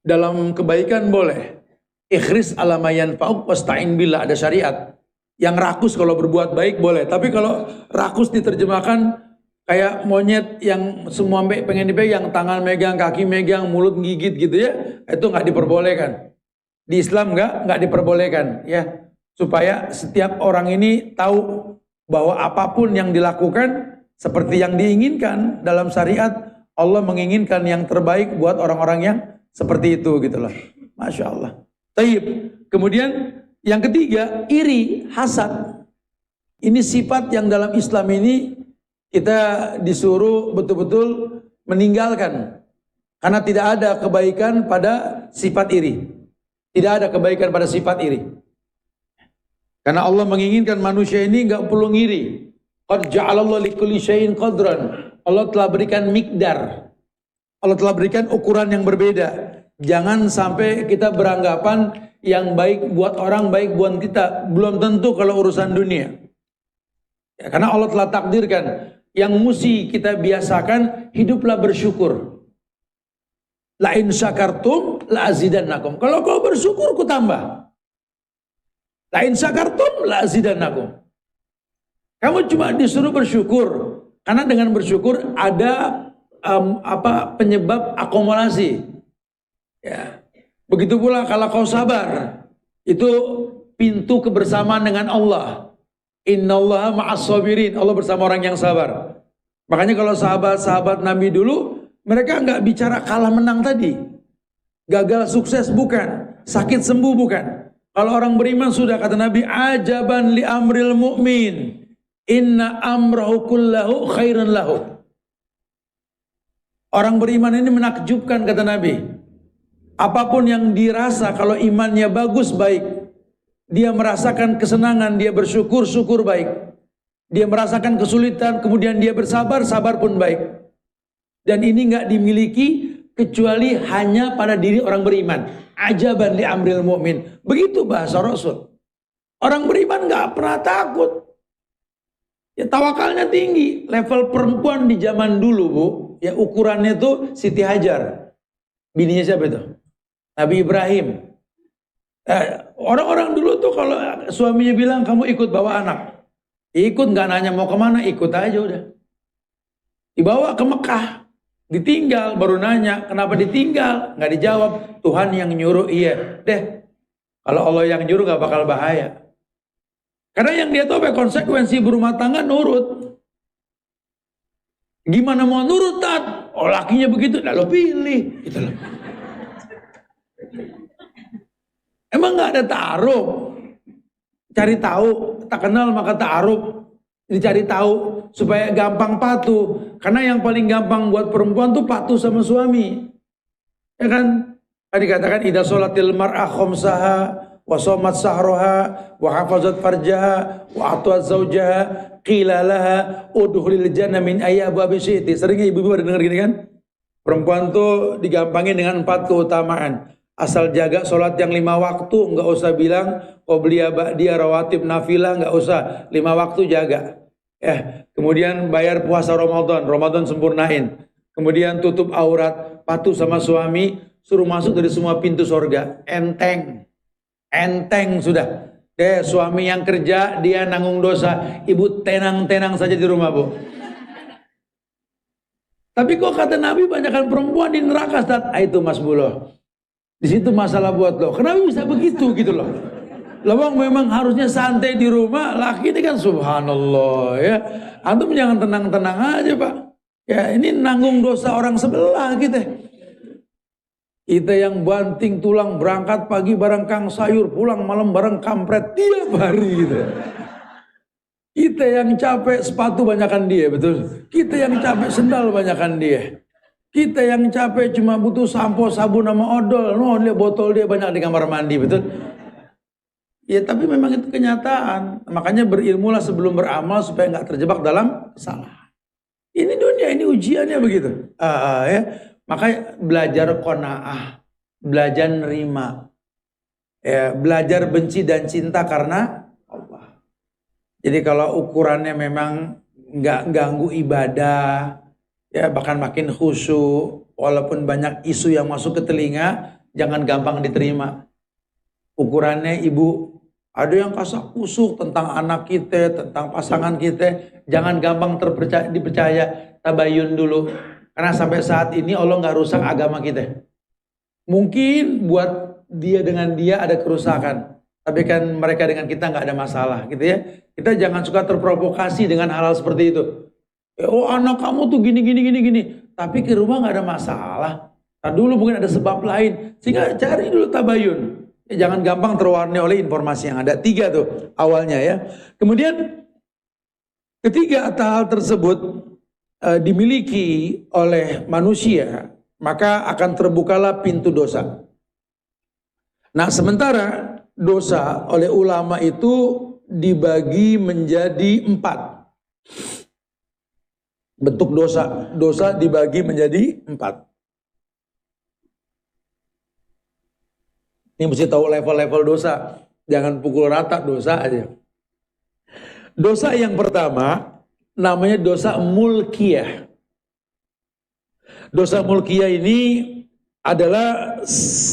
dalam kebaikan boleh. Ikhris ala ma yanfa'uk wasta'in billah, ada syariat. Yang rakus kalau berbuat baik boleh. Tapi kalau rakus diterjemahkan kayak monyet yang semua pengen dipegang, tangan megang, kaki megang, mulut gigit gitu ya, itu nggak diperbolehkan. Di Islam nggak diperbolehkan ya, supaya setiap orang ini tahu bahwa apapun yang dilakukan seperti yang diinginkan dalam syariat, Allah menginginkan yang terbaik buat orang-orang yang seperti itu gitu loh. Masya Allah. Taib. Kemudian yang ketiga, iri, hasad. Ini sifat yang dalam Islam ini kita disuruh betul-betul meninggalkan. Karena tidak ada kebaikan pada sifat iri. Tidak ada kebaikan pada sifat iri. Karena Allah menginginkan manusia ini nggak perlu ngiri. Qad ja'alallahu likulli syai'in qadran. Allah telah berikan mikdar. Allah telah berikan ukuran yang berbeda. Jangan sampai kita beranggapan yang baik buat orang baik buat kita. Belum tentu kalau urusan dunia. Ya, karena Allah telah takdirkan. Yang mesti kita biasakan, hiduplah bersyukur. La in syakartum la azidannakum. Kalau kau bersyukur, ku tambah. La in syakartum la azidannakum. Kamu cuma disuruh bersyukur. Karena dengan bersyukur ada penyebab akumulasi. Ya. Begitu pula kalau kau sabar, itu pintu kebersamaan dengan Allah. Innallaha ma'as sabirin. Allah bersama orang yang sabar. Makanya kalau sahabat-sahabat Nabi dulu, mereka nggak bicara kalah menang tadi. Gagal sukses bukan. Sakit sembuh bukan. Kalau orang beriman sudah, kata Nabi, ajaban li amril mu'min. Inna amrahu kullahu khairan lahu. Orang beriman ini menakjubkan, kata Nabi. Apapun yang dirasa kalau imannya bagus, baik. Dia merasakan kesenangan, dia bersyukur, syukur baik. Dia merasakan kesulitan, kemudian dia bersabar, sabar pun baik. Dan ini nggak dimiliki kecuali hanya pada diri orang beriman. Ajaban li amril mu'min. Begitu bahasa Rasul. Orang beriman nggak pernah takut. Ya tawakalnya tinggi. Level perempuan di zaman dulu, Bu, ya ukurannya tuh Siti Hajar. Bininya siapa itu? Nabi Ibrahim. Orang-orang dulu tuh kalau suaminya bilang kamu ikut bawa anak, ikut, nggak nanya mau kemana, ikut aja udah. Dibawa ke Mekah, ditinggal, baru nanya kenapa ditinggal, nggak dijawab. Tuhan yang nyuruh, iya deh. Kalau Allah yang nyuruh nggak bakal bahaya. Karena yang dia tahu konsekuensi berumah tangga nurut. Gimana mau nurut, Tat? Oh lakinya begitu, lalu pilih gitu loh. Emang nggak ada ta'aruf? Cari tahu, tak kenal maka ta'aruf. Dicari tahu supaya gampang patuh. Karena yang paling gampang buat perempuan tuh patuh sama suami. Ya kan? Tadi dikatakan idza sholatil mar'ah khamsaha wa shamat sahraha wa hafazat farjaha wa atwat zaujaha qila laha udkhulil jannah min ayyi abwabi syi'ti. Seringnya ibu-ibu ada dengar gini kan? Perempuan tuh digampangin dengan 4 keutamaan. Asal jaga sholat yang 5 waktu, nggak usah bilang qobliyah ba'diyah rawatib nafilah, nggak usah, 5 waktu jaga. Kemudian bayar puasa Ramadan sempurnain. Kemudian tutup aurat, patuh sama suami, suruh masuk dari semua pintu surga. Enteng sudah. Suami yang kerja, dia nanggung dosa. Ibu tenang-tenang saja di rumah, Bu. Tapi kok kata Nabi banyakkan perempuan di neraka, Ustaz? Itu Mas Buloh. Di situ masalah buat lo. Kenapa bisa begitu gitu loh? Lawang memang harusnya santai di rumah, laki ini kan subhanallah ya. Antum jangan tenang-tenang aja, Pak. Ya, ini nanggung dosa orang sebelah kita. Kita yang banting tulang berangkat pagi bareng kang sayur, pulang malam bareng kampret tiap hari gitu. Kita yang capek sepatu banyakan dia, betul. Kita yang capek sendal banyakan dia. Kita yang capek cuma butuh sampo, sabun sama odol. Dia botol dia banyak di kamar mandi, betul. Ya tapi memang itu kenyataan. Makanya berilmulah sebelum beramal supaya nggak terjebak dalam kesalahan. Ini dunia, ini ujiannya begitu. Ya. Makanya belajar qanaah, belajar nerima, ya, belajar benci dan cinta karena Allah. Jadi kalau ukurannya memang nggak ganggu ibadah, ya bahkan makin khusyuk, walaupun banyak isu yang masuk ke telinga, jangan gampang diterima. Ukurannya ibu, ada yang kasak kusuk tentang anak kita, tentang pasangan kita, jangan gampang dipercaya, tabayun dulu. Karena sampai saat ini Allah nggak rusak agama kita. Mungkin buat dia dengan dia ada kerusakan, tapi kan mereka dengan kita nggak ada masalah, gitu ya. Kita jangan suka terprovokasi dengan hal-hal seperti itu. Oh anak kamu tuh gini. Tapi ke rumah nggak ada masalah. Nah, dulu mungkin ada sebab lain. Sehingga cari dulu tabayun. Jangan gampang terwarnai oleh informasi yang ada. 3 tuh awalnya ya. Kemudian ketiga hal tersebut dimiliki oleh manusia, maka akan terbukalah pintu dosa. Nah sementara dosa oleh ulama itu dibagi menjadi 4. Bentuk dosa dibagi menjadi 4. Ini mesti tahu level-level dosa. Jangan pukul rata dosa aja. Dosa yang pertama namanya dosa mulkiyah. Dosa mulkiyah ini adalah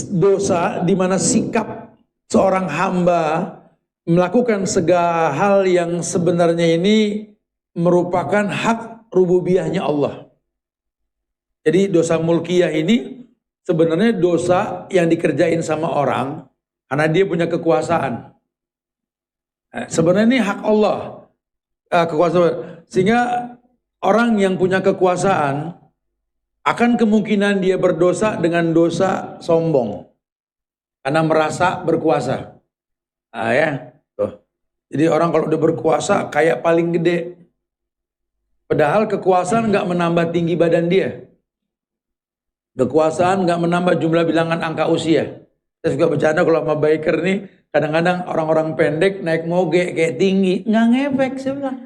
dosa di mana sikap seorang hamba melakukan segala hal yang sebenarnya ini merupakan hak rububiyahnya Allah. Jadi dosa mulkiyah ini sebenarnya dosa yang dikerjain sama orang karena dia punya kekuasaan. Sebenarnya ini hak Allah, kekuasaan. Sehingga orang yang punya kekuasaan akan kemungkinan dia berdosa dengan dosa sombong karena merasa berkuasa. Ya, tuh. Jadi orang kalau udah berkuasa kayak paling gede. Padahal kekuasaan nggak menambah tinggi badan dia. Kekuasaan nggak menambah jumlah bilangan angka usia. Saya suka bercanda kalau sama biker nih, kadang-kadang orang-orang pendek naik moge kayak tinggi, nggak ngefek saya bilang.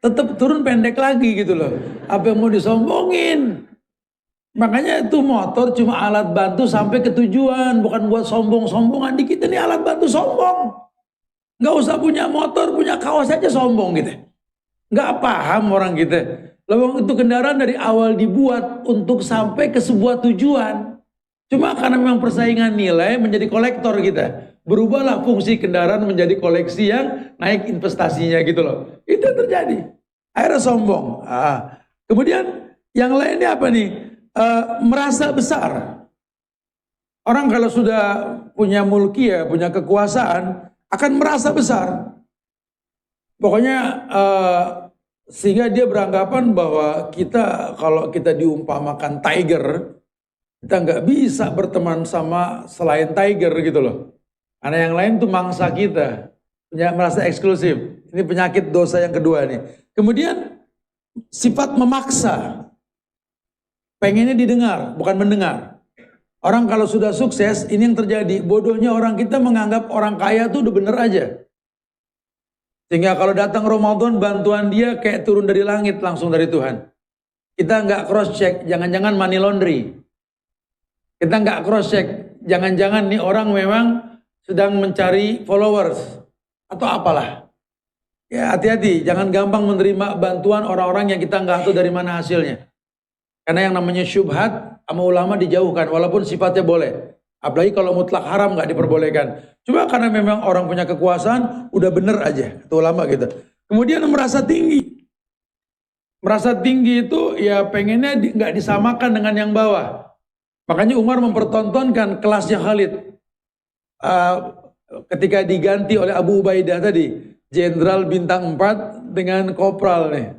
Tetap turun pendek lagi gitu loh. Apa yang mau disombongin? Makanya itu motor cuma alat bantu sampai ke tujuan, bukan buat sombong-sombongan. Di kita nih alat bantu sombong. Nggak usah punya motor, punya kaos aja sombong gitu. Nggak paham orang kita. Lalu itu kendaraan dari awal dibuat untuk sampai ke sebuah tujuan. Cuma karena memang persaingan nilai menjadi kolektor kita. Berubahlah fungsi kendaraan menjadi koleksi yang naik investasinya gitu loh. Itu yang terjadi. Akhirnya sombong. Kemudian yang lainnya apa nih? Merasa besar. Orang kalau sudah punya mulkiyah, punya kekuasaan, akan merasa besar. Pokoknya sehingga dia beranggapan bahwa kita kalau kita diumpamakan tiger, kita nggak bisa berteman sama selain tiger gitu loh. Karena yang lain tuh mangsa kita, merasa eksklusif. Ini penyakit dosa yang kedua nih. Kemudian sifat memaksa, pengennya didengar, bukan mendengar. Orang kalau sudah sukses, ini yang terjadi. Bodohnya orang kita menganggap orang kaya tuh udah bener aja. Sehingga kalau datang Ramadan, bantuan dia kayak turun dari langit langsung dari Tuhan. Kita nggak cross check, jangan-jangan money laundry. Kita nggak cross check, jangan-jangan nih orang memang sedang mencari followers atau apalah. Ya hati-hati, jangan gampang menerima bantuan orang-orang yang kita nggak tahu dari mana hasilnya. Karena yang namanya syubhat, sama ulama dijauhkan, walaupun sifatnya boleh. Apalagi kalau mutlak haram nggak diperbolehkan. Cuma karena memang orang punya kekuasaan, udah bener aja, itu ulama gitu. Kemudian merasa tinggi. Merasa tinggi itu ya pengennya nggak disamakan dengan yang bawah. Makanya Umar mempertontonkan kelasnya Khalid. Ketika diganti oleh Abu Ubaidah tadi, jenderal bintang 4 dengan kopral nih.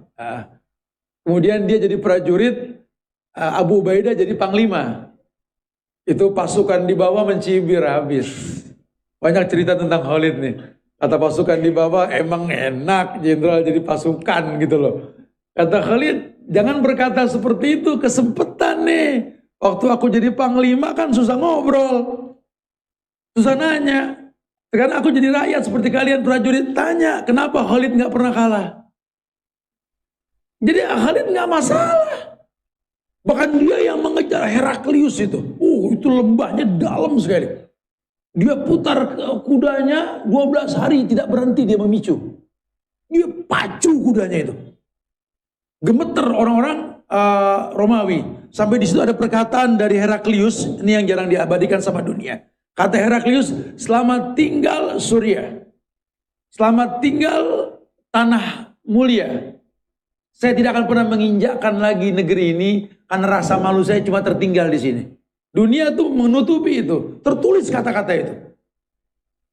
Kemudian dia jadi prajurit, Abu Ubaidah jadi panglima. Itu pasukan di bawah mencibir habis. Banyak cerita tentang Khalid nih. Kata pasukan di bawah, emang enak jenderal jadi pasukan gitu loh. Kata Khalid, jangan berkata seperti itu, kesempetan nih. Waktu aku jadi panglima kan susah ngobrol. Susah nanya. Sekarang aku jadi rakyat seperti kalian prajurit, tanya kenapa Khalid nggak pernah kalah. Jadi Khalid nggak masalah. Bahkan dia yang mengejar Heraklius itu. Itu lembahnya dalam sekali. Dia putar kudanya 12 hari tidak berhenti dia memicu. Dia pacu kudanya itu. Gemeter orang-orang Romawi. Sampai di situ ada perkataan dari Heraklius, ini yang jarang diabadikan sama dunia. Kata Heraklius, selamat tinggal Surya. Selamat tinggal tanah mulia. Saya tidak akan pernah menginjakkan lagi negeri ini karena rasa malu saya cuma tertinggal di sini. Dunia tuh menutupi itu, tertulis kata-kata itu.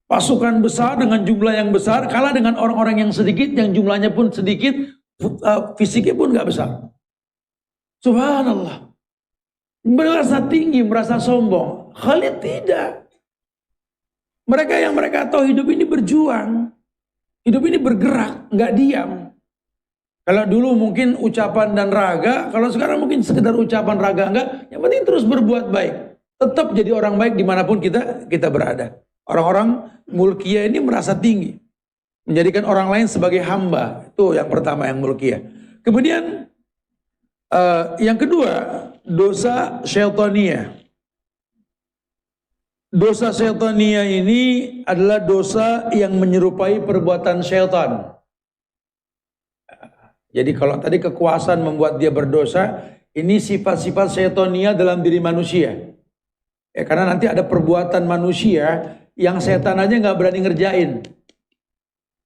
Pasukan besar dengan jumlah yang besar kalah dengan orang-orang yang sedikit, yang jumlahnya pun sedikit, fisiknya pun nggak besar. Subhanallah. Merasa tinggi, merasa sombong. Khalid tidak. Mereka yang mereka tahu hidup ini berjuang, hidup ini bergerak, nggak diam. Kalau dulu mungkin ucapan dan raga, kalau sekarang mungkin sekedar ucapan raga enggak, yang penting terus berbuat baik. Tetap jadi orang baik dimanapun kita berada. Orang-orang mulkiyah ini merasa tinggi. Menjadikan orang lain sebagai hamba. Itu yang pertama yang mulkiyah. Kemudian yang kedua, dosa syaitaniyah. Dosa syaitaniyah ini adalah dosa yang menyerupai perbuatan syaitan. Jadi kalau tadi kekuasaan membuat dia berdosa, ini sifat-sifat syaitaniyah dalam diri manusia. Ya, karena nanti ada perbuatan manusia yang setan aja nggak berani ngerjain,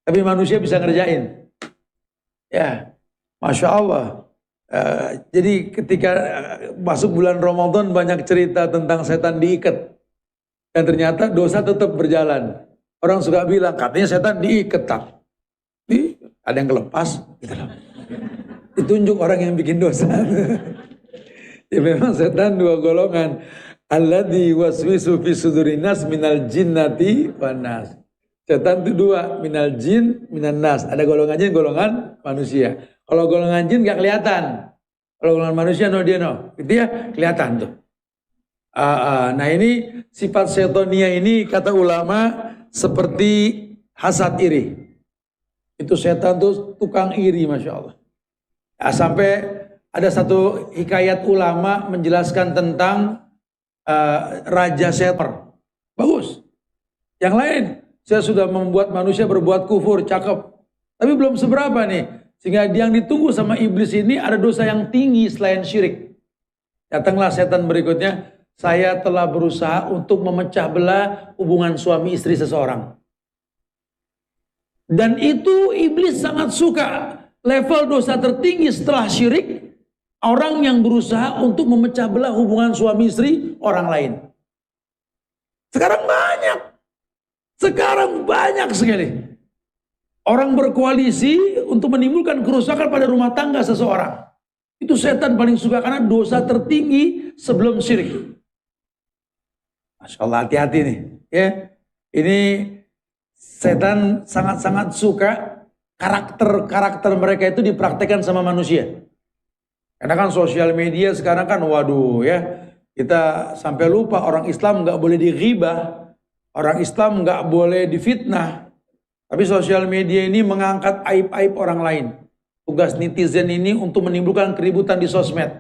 tapi manusia bisa ngerjain. Ya, Masya Allah. Jadi ketika masuk bulan Ramadan banyak cerita tentang setan diikat. Dan ternyata dosa tetap berjalan. Orang suka bilang katanya setan diikat, tak. Ada yang kelepas, gitu loh. Ditunjuk orang yang bikin dosa. Ya memang setan dua golongan. Alladzi waswisu fi sudurin nas minal jinnati wan nas. Setan itu dua, minal jin, minan nas. Ada golongan jin, golongan manusia. Kalau golongan jin gak kelihatan. Kalau golongan manusia no dia no. Itu ya kelihatan tuh. Nah ini sifat syaitaniyah ini kata ulama seperti hasad iri. Itu setan tuh tukang iri, Masya Allah. Sampai ada satu hikayat ulama menjelaskan tentang Raja Setan. Bagus. Yang lain, saya sudah membuat manusia berbuat kufur, cakep. Tapi belum seberapa nih. Sehingga yang ditunggu sama iblis ini ada dosa yang tinggi selain syirik. Datanglah setan berikutnya. Saya telah berusaha untuk memecah belah hubungan suami istri seseorang. Dan itu iblis sangat suka. Level dosa tertinggi setelah syirik, orang yang berusaha untuk memecah belah hubungan suami istri orang lain. Sekarang banyak sekali. Orang berkoalisi untuk menimbulkan kerusakan pada rumah tangga seseorang. Itu setan paling suka karena dosa tertinggi sebelum syirik. Masya Allah, hati-hati nih. Ya, ini setan sangat-sangat suka karakter mereka itu dipraktekkan sama manusia. Karena kan sosial media sekarang kan waduh ya. Kita sampai lupa orang Islam nggak boleh dighibah. Orang Islam nggak boleh difitnah. Tapi sosial media ini mengangkat aib-aib orang lain. Tugas netizen ini untuk menimbulkan keributan di sosmed.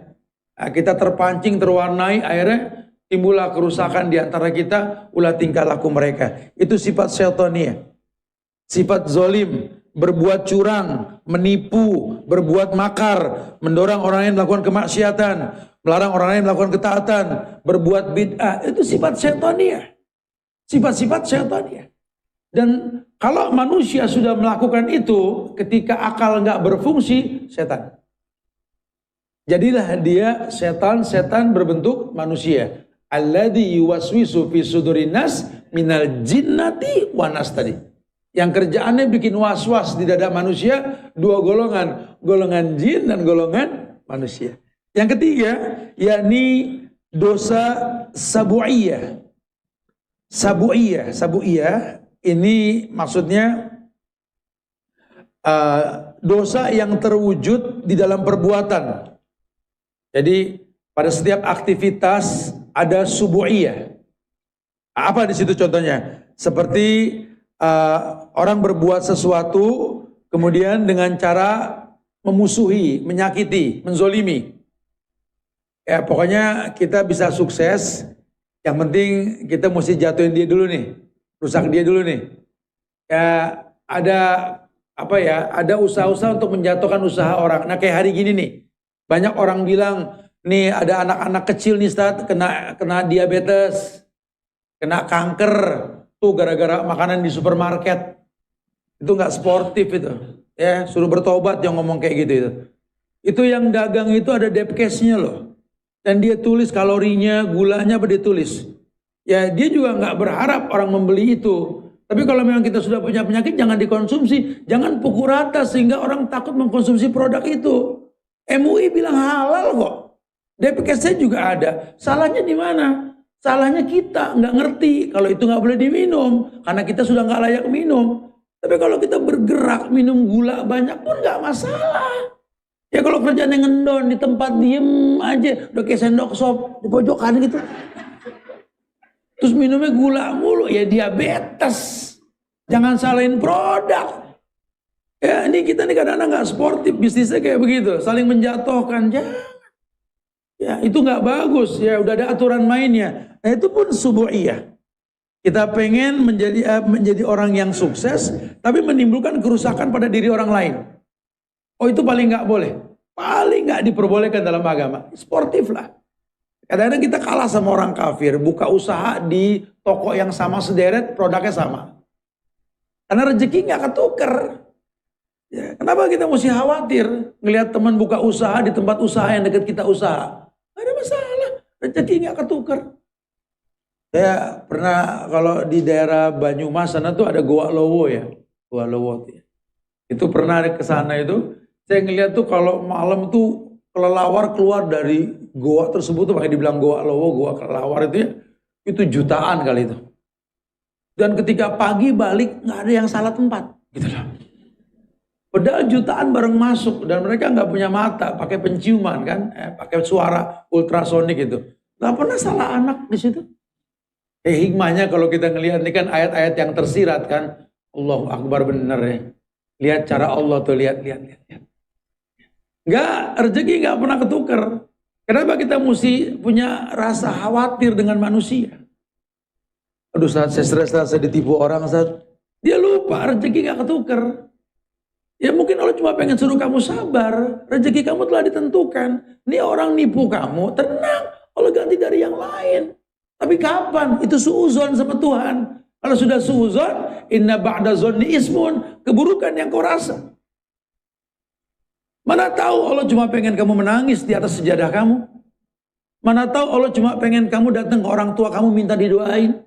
Nah, kita terpancing, terwarnai, akhirnya timbullah kerusakan di antara kita, ulah tingkah laku mereka. Itu sifat syaitaniyah. Sifat zolim. berbuat curang, menipu, berbuat makar, mendorong orang lain melakukan kemaksiatan, melarang orang lain melakukan ketaatan, berbuat bid'ah. Itu sifat syaitaniyah. Sifat-sifat syaitaniyah. Dan kalau manusia sudah melakukan itu, ketika akal nggak berfungsi, setan. Jadilah dia setan berbentuk manusia. Alladzi yuwaswisu fi sudurin nas minal jinnati wan nas tadi. Yang kerjaannya bikin was-was di dada manusia, dua golongan, golongan jin dan golongan manusia. Yang ketiga, yakni dosa sabu'iyah. Sabu'iyah ini maksudnya dosa yang terwujud di dalam perbuatan. Jadi pada setiap aktivitas ada subu'iyah. Apa di situ contohnya? Seperti orang berbuat sesuatu kemudian dengan cara memusuhi, menyakiti, menzolimi. Ya pokoknya kita bisa sukses. Yang penting kita mesti jatuhin dia dulu nih, rusak dia dulu nih. Ya ada ada usaha-usaha untuk menjatuhkan usaha orang. Nah kayak hari gini nih, banyak orang bilang nih ada anak-anak kecil nih Ustaz kena diabetes, kena kanker, tuh gara-gara makanan di supermarket. Itu nggak sportif itu. Ya suruh bertobat yang ngomong kayak gitu itu. Itu yang dagang itu ada depkesnya loh. Dan dia tulis kalorinya, gulanya apa dia tulis. Ya dia juga nggak berharap orang membeli itu. Tapi kalau memang kita sudah punya penyakit jangan dikonsumsi. Jangan pukul rata sehingga orang takut mengkonsumsi produk itu. MUI bilang halal kok. DPKS juga ada. Salahnya di mana? Salahnya kita nggak ngerti kalau itu nggak boleh diminum. Karena kita sudah nggak layak minum. Tapi kalau kita bergerak minum gula banyak pun nggak masalah. Ya kalau kerjaan yang ngendon di tempat diem aja, udah kayak sendok sop di pojokan gitu. Terus minumnya gula mulu, ya diabetes. Jangan salahin produk. Ya ini kita nih kadang-kadang nggak sportif, bisnisnya kayak begitu, saling menjatuhkan. Jangan. Ya itu nggak bagus. Ya udah ada aturan mainnya. Nah itu pun subu'iyah. Kita pengen menjadi orang yang sukses, tapi menimbulkan kerusakan pada diri orang lain. Oh itu paling nggak boleh, paling nggak diperbolehkan dalam agama. Sportif lah. Kadang-kadang kita kalah sama orang kafir, buka usaha di toko yang sama sederet, produknya sama. Karena rezeki nggak ketuker. Ya, kenapa kita mesti khawatir ngelihat teman buka usaha di tempat usaha yang dekat kita usaha? Gak ada masalah, rezeki nggak ketuker. Saya pernah kalau di daerah Banyumas sana tuh ada Goa Lowo ya, Goa Lowo tuh ya. Itu pernah ke sana itu. Saya ngeliat tuh kalau malam tuh kelelawar keluar dari goa tersebut tuh makanya dibilang goa lowo, goa kelelawar itu ya, itu jutaan kali itu. Dan ketika pagi balik nggak ada yang salah tempat, gitu loh. Padahal jutaan bareng masuk dan mereka nggak punya mata, pakai penciuman kan, pakai suara ultrasonik itu. Nggak pernah salah anak di situ. Hikmahnya kalau kita ngelihat ini kan ayat-ayat yang tersirat kan, Allahu Akbar bener ya. Lihat cara Allah tuh, lihat. Enggak, rezeki enggak pernah ketukar. Kenapa kita mesti punya rasa khawatir dengan manusia? Aduh saat saya stres, saya ditipu orang saat dia lupa rezeki enggak ketukar. Ya mungkin Allah cuma pengen suruh kamu sabar. Rezeki kamu telah ditentukan. Ini orang nipu kamu, tenang. Allah ganti dari yang lain. Tapi kapan? Itu suuzon sama Tuhan. Kalau sudah suuzon, inna ba'da zonni ismun, keburukan yang kau rasa. Mana tahu Allah cuma pengen kamu menangis di atas sejadah kamu. Mana tahu Allah cuma pengen kamu datang ke orang tua kamu minta didoain.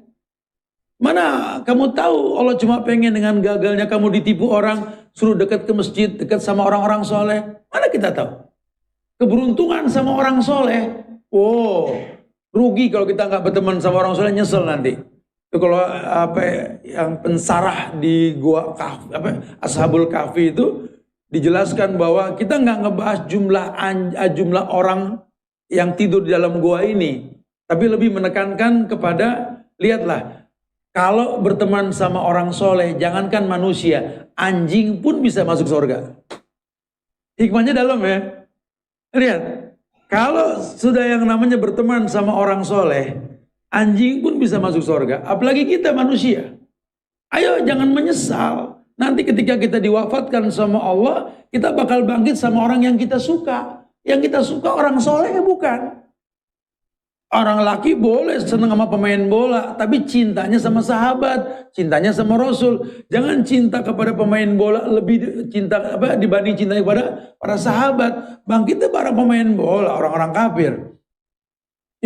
Mana kamu tahu Allah cuma pengen dengan gagalnya kamu ditipu orang, suruh dekat ke masjid, dekat sama orang-orang soleh. Mana kita tahu? Keberuntungan sama orang soleh. Oh, rugi kalau kita nggak berteman sama orang soleh, nyesel nanti. Itu kalau yang pensarah di gua Kahfi, Ashabul Kahfi itu dijelaskan bahwa kita nggak ngebahas jumlah orang yang tidur di dalam gua ini, tapi lebih menekankan kepada lihatlah kalau berteman sama orang soleh, jangankan manusia, anjing pun bisa masuk surga. Hikmahnya dalam ya. Lihat, kalau sudah yang namanya berteman sama orang soleh, anjing pun bisa masuk surga. Apalagi kita manusia. Ayo jangan menyesal. Nanti ketika kita diwafatkan sama Allah, kita bakal bangkit sama orang yang kita suka. Yang kita suka orang soleh bukan. Orang laki boleh senang sama pemain bola, tapi cintanya sama sahabat, cintanya sama Rasul. Jangan cinta kepada pemain bola lebih cinta dibanding cinta kepada para sahabat. Bangkitnya para pemain bola, orang-orang kafir.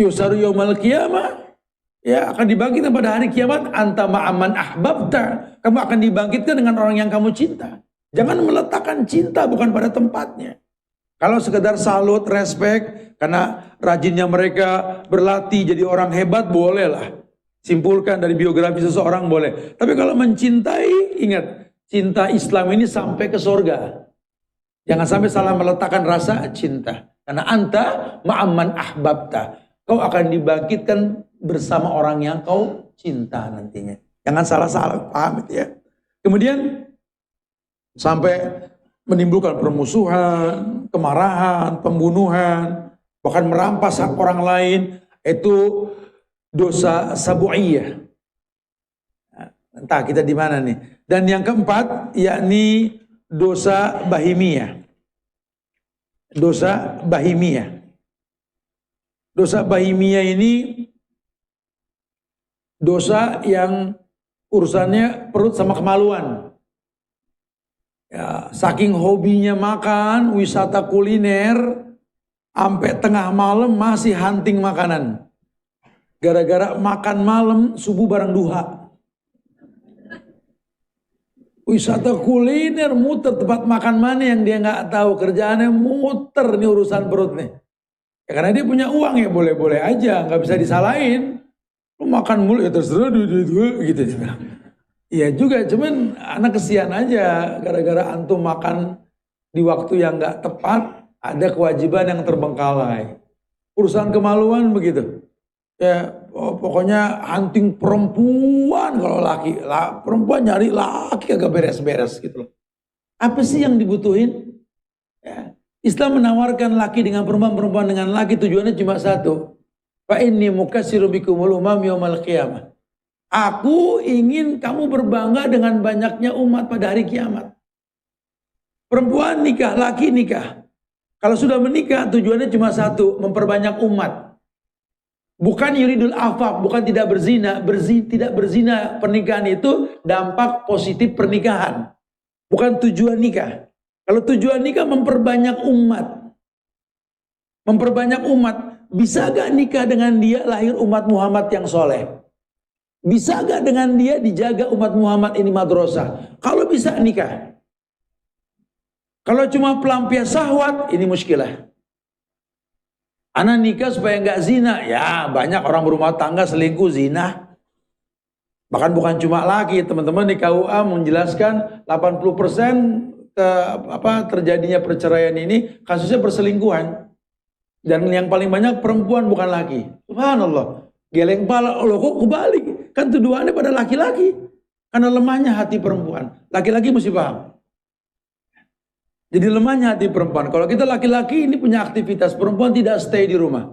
Yusaru yaumal qiyamah, ya akan dibangkitkan pada hari kiamat. Anta ma'aman ahbabta, kamu akan dibangkitkan dengan orang yang kamu cinta. Jangan meletakkan cinta bukan pada tempatnya. Kalau sekedar salut, respect, karena rajinnya mereka berlatih jadi orang hebat, bolehlah. Simpulkan dari biografi seseorang boleh. Tapi kalau mencintai, ingat, cinta Islam ini sampai ke surga. Jangan sampai salah meletakkan rasa cinta. Karena anta ma'amman ahbabta. Kau akan dibangkitkan bersama orang yang kau cinta nantinya. Jangan salah-salah paham itu ya. Kemudian sampai menimbulkan permusuhan, kemarahan, pembunuhan, bahkan merampas hak orang lain, itu dosa sabu'iyah. Entah kita di mana nih. Dan yang keempat, yakni dosa bahimiyah. Dosa bahimiyah. Dosa bahimiyah ini dosa yang urusannya perut sama kemaluan. Ya, saking hobinya makan, wisata kuliner, sampai tengah malam masih hunting makanan. Gara-gara makan malam, subuh bareng duha. Wisata kuliner, muter tempat makan mana yang dia nggak tahu. Kerjaannya muter nih urusan perut nih. Ya, karena dia punya uang ya boleh-boleh aja, nggak bisa disalahin. Lu makan mulu ya terserah gitu dia bilang. Iya juga, cuman anak kesian aja gara-gara antum makan di waktu yang nggak tepat, ada kewajiban yang terbengkalai. Urusan kemaluan begitu. Ya pokoknya hunting perempuan kalau laki, perempuan nyari laki agak beres-beres gitu loh. Apa sih yang dibutuhin? Ya, Islam menawarkan laki dengan perempuan, perempuan dengan laki, tujuannya cuma satu. Fa inni mukatsiru bikumul umam yaumal qiyamah. Aku ingin kamu berbangga dengan banyaknya umat pada hari kiamat. Perempuan nikah, laki nikah. Kalau sudah menikah tujuannya cuma satu, memperbanyak umat. Bukan yuridul afaf, bukan tidak berzina. Tidak berzina pernikahan itu dampak positif pernikahan. Bukan tujuan nikah. Kalau tujuan nikah memperbanyak umat. Memperbanyak umat. Bisa gak nikah dengan dia lahir umat Muhammad yang soleh? Bisa gak dengan dia dijaga umat Muhammad ini madrasah? Kalau bisa nikah. Kalau cuma pelampias syahwat, ini muskilah. Anak nikah supaya gak zina. Ya banyak orang berumah tangga selingkuh zina. Bahkan bukan cuma laki, teman-teman di KUA menjelaskan 80% terjadinya perceraian ini kasusnya perselingkuhan. Dan yang paling banyak perempuan bukan laki. Subhanallah. Geleng pala, loh kok kebalik? Kan tuduhannya pada laki-laki. Karena lemahnya hati perempuan. Laki-laki mesti paham. Jadi lemahnya hati perempuan. Kalau kita laki-laki ini punya aktivitas, perempuan tidak stay di rumah.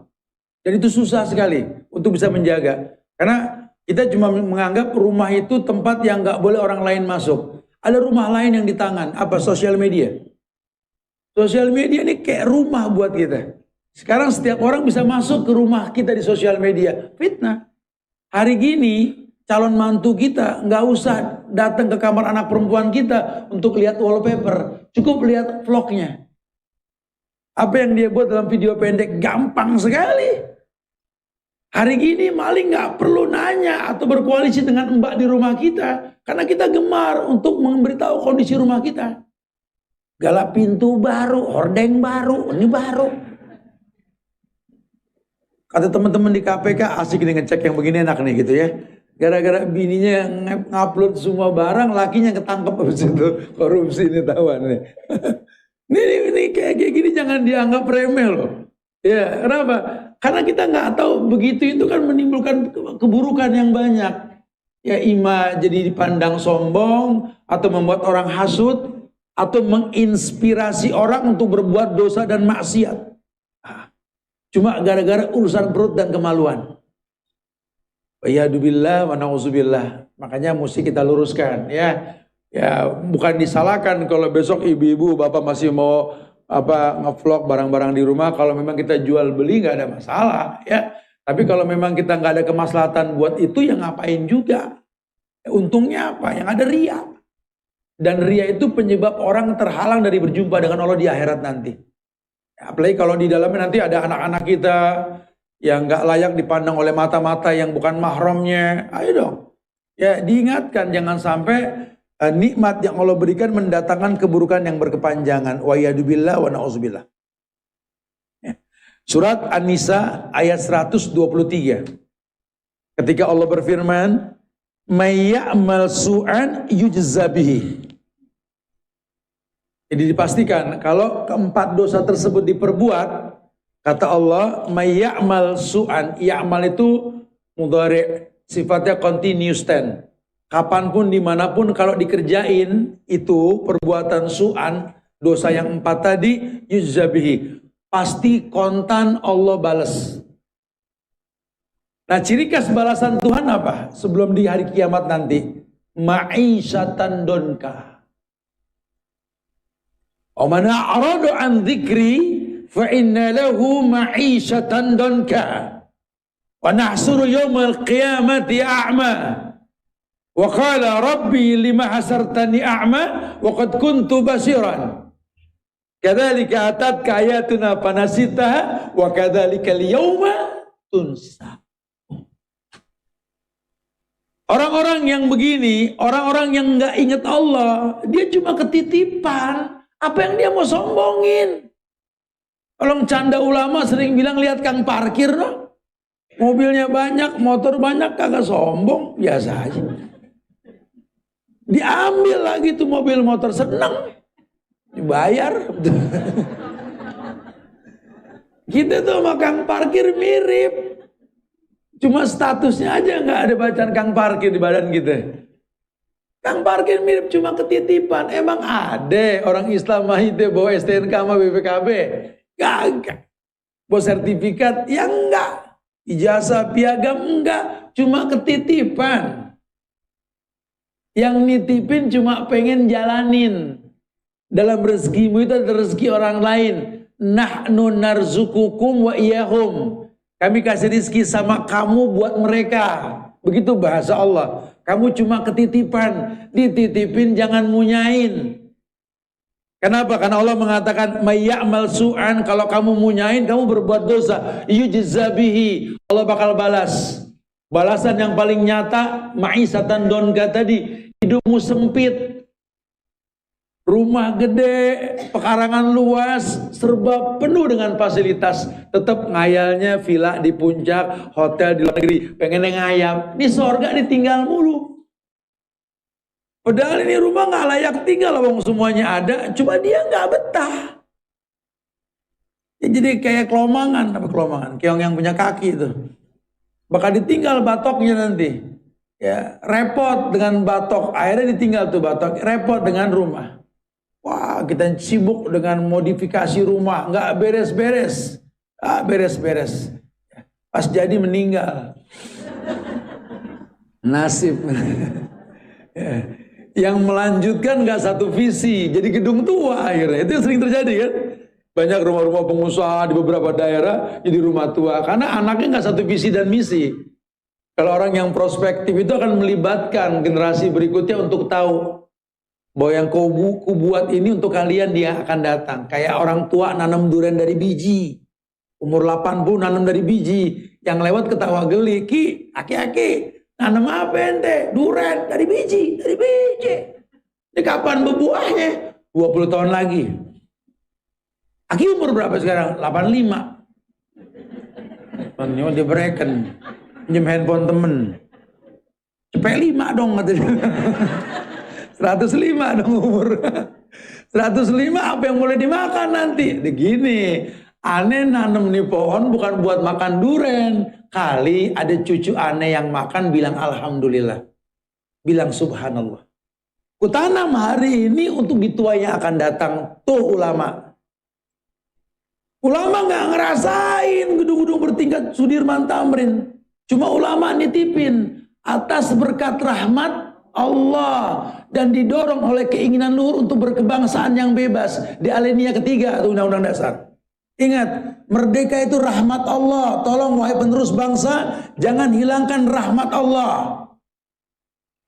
Dan itu susah sekali untuk bisa menjaga. Karena kita cuma menganggap rumah itu tempat yang gak boleh orang lain masuk. Ada rumah lain yang di tangan. Apa? Sosial media. Sosial media ini kayak rumah buat kita. Sekarang setiap orang bisa masuk ke rumah kita di sosial media. Fitnah. Hari gini calon mantu kita nggak usah datang ke kamar anak perempuan kita untuk lihat wallpaper. Cukup lihat vlognya. Apa yang dia buat dalam video pendek gampang sekali. Hari gini maling nggak perlu nanya atau berkoalisi dengan mbak di rumah kita. Karena kita gemar untuk memberitahu kondisi rumah kita. Galak pintu baru, hordeng baru, ini baru. Kata teman-teman di KPK asik nih ngecek yang begini enak nih gitu ya. Gara-gara bininya ngupload semua barang, lakinya ketangkep habis itu korupsi ini tahuan nih. Ini kayak gini jangan dianggap remeh loh. Ya kenapa? Karena kita nggak tahu begitu itu kan menimbulkan keburukan yang banyak. Ya ima jadi dipandang sombong atau membuat orang hasut atau menginspirasi orang untuk berbuat dosa dan maksiat. Cuma gara-gara urusan perut dan kemaluan. Wayadubillah wa na'udzubillah. Makanya mesti kita luruskan ya. Ya, bukan disalahkan kalau besok ibu-ibu, bapak masih mau ngevlog barang-barang di rumah. Kalau memang kita jual beli nggak ada masalah, ya. Tapi kalau memang kita nggak ada kemaslahatan buat itu, ya ngapain juga? Untungnya apa? Yang ada ria. Dan ria itu penyebab orang terhalang dari berjumpa dengan Allah di akhirat nanti. Apalagi kalau di dalamnya nanti ada anak-anak kita yang nggak layak dipandang oleh mata-mata yang bukan mahramnya. Ayo dong. Ya, diingatkan jangan sampai nikmat yang Allah berikan mendatangkan keburukan yang berkepanjangan. Wa yadubillah wa na'udzubillah. Ya. Surat An-Nisa ayat 123. Ketika Allah berfirman, "May ya'mal su'an yujza bihi." Jadi dipastikan kalau keempat dosa tersebut diperbuat, kata Allah, "May ya'mal su'an." Ya'mal itu mudhari', sifatnya continuous tense. Kapanpun, dimanapun, kalau dikerjain itu perbuatan su'an, dosa yang 4 tadi, yujzabihi, pasti kontan Allah balas. Nah, ciri khas balasan Tuhan apa? Sebelum di hari kiamat nanti, ma'isyatan donka. Wa man a'rada an dzikri fa inna lahu ma'isyatan donka. Wa nahsuru yaumal qiyamati a'ma. Wa qala rabbi lima hasartani a'ma wa qad kuntu basiran. Kadzalika atatka ayatuna fanasitaha wa kadzalika al-yauma tunsa. Orang-orang yang begini, orang-orang yang enggak ingat Allah, dia cuma ketitipan. Apa yang dia mau sombongin? Orang canda ulama sering bilang, lihat Kang parkir dong. Mobilnya banyak, motor banyak, kagak sombong, biasa aja. Diambil lagi tuh mobil motor, seneng, dibayar. Kita tuh sama Kang parkir mirip. Cuma statusnya aja nggak ada bacaan Kang parkir di badan kita. Kang parkir mirip, cuma ketitipan. Emang ada orang Islam mah itu bawa STNK sama BPKB? Gak. Bawa sertifikat? Ya enggak. Ijazah piagam? Enggak. Cuma ketitipan. Yang nitipin cuma pengen jalanin. Dalam rezekimu itu ada rezeki orang lain. Nahnu narzukukum wa iyahum. Kami kasih rizki sama kamu buat mereka. Begitu bahasa Allah. Kamu cuma ketitipan. Dititipin jangan munyain. Kenapa? Karena Allah mengatakan, may ya'mal su'an, kalau kamu munyain, kamu berbuat dosa, yujza bihi, Allah bakal balas. Balasan yang paling nyata, ma'isatan donka tadi, hidupmu sempit. Rumah gede, pekarangan luas, serba penuh dengan fasilitas. Tetap ngayalnya villa di puncak, hotel di luar negeri. Pengen ngayap. Ini sorga ditinggal mulu. Padahal ini rumah gak layak tinggal. Wong semuanya ada, cuma dia gak betah. Ya, jadi kayak kelomangan. Apa kelomangan? Keong yang punya kaki itu. Bakal ditinggal batoknya nanti. Ya, repot dengan batok. Akhirnya ditinggal tuh batok. Repot dengan rumah. Wah, kita sibuk dengan modifikasi rumah, nggak beres-beres, beres-beres. Pas jadi meninggal, nasib. Yang melanjutkan nggak satu visi, jadi gedung tua akhirnya. Itu yang sering terjadi kan? Banyak rumah-rumah pengusaha di beberapa daerah jadi rumah tua, karena anaknya nggak satu visi dan misi. Kalau orang yang prospektif itu akan melibatkan generasi berikutnya untuk tahu bahwa yang ku buat ini untuk kalian dia akan datang. Kayak orang tua nanam durian dari biji. Umur 80 nanam dari biji. Yang lewat ketawa geli. Ki, aki-aki, nanam apa ente? Durian dari biji. Dari biji. Ini kapan berbuahnya? 20 tahun lagi. Aki umur berapa sekarang? 85. Panyo dibereken. Pinjam handphone temen. Cepet 5 dong katanya. 105 dong umur. 105 apa yang boleh dimakan nanti? Begini, aneh nanam nih pohon bukan buat makan durian. Kali ada cucu aneh yang makan bilang alhamdulillah. Bilang subhanallah. Kutanam hari ini untuk bitua yang akan datang. Tuh ulama. Ulama gak ngerasain gedung-gedung bertingkat Sudirman Tamrin. Cuma ulama nitipin atas berkat rahmat Allah dan didorong oleh keinginan luhur untuk berkebangsaan yang bebas di alinea ketiga atau Undang-Undang Dasar. Ingat, merdeka itu rahmat Allah. Tolong wahai penerus bangsa, jangan hilangkan rahmat Allah.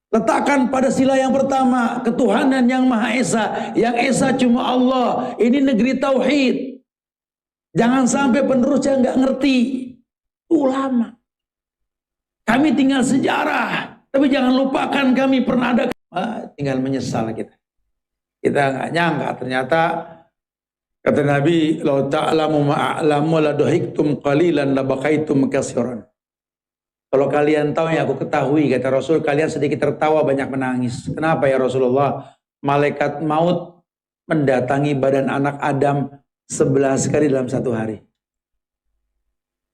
Letakkan pada sila yang pertama, ketuhanan yang Maha Esa. Yang Esa cuma Allah. Ini negeri tauhid. Jangan sampai penerusnya nggak ngerti. Ulama. Kami tinggal sejarah. Tapi jangan lupakan kami pernah ada. Tinggal menyesal kita. Kita nggak nyangka ternyata kata Nabi, "Lau ta'lamu ma'alamu la dohiktum qalilan la bakaitum katsiran." Kalau kalian tahu yang aku ketahui, kata Rasul, kalian sedikit tertawa banyak menangis. Kenapa ya Rasulullah? Malaikat maut mendatangi badan anak Adam 11 kali dalam satu hari.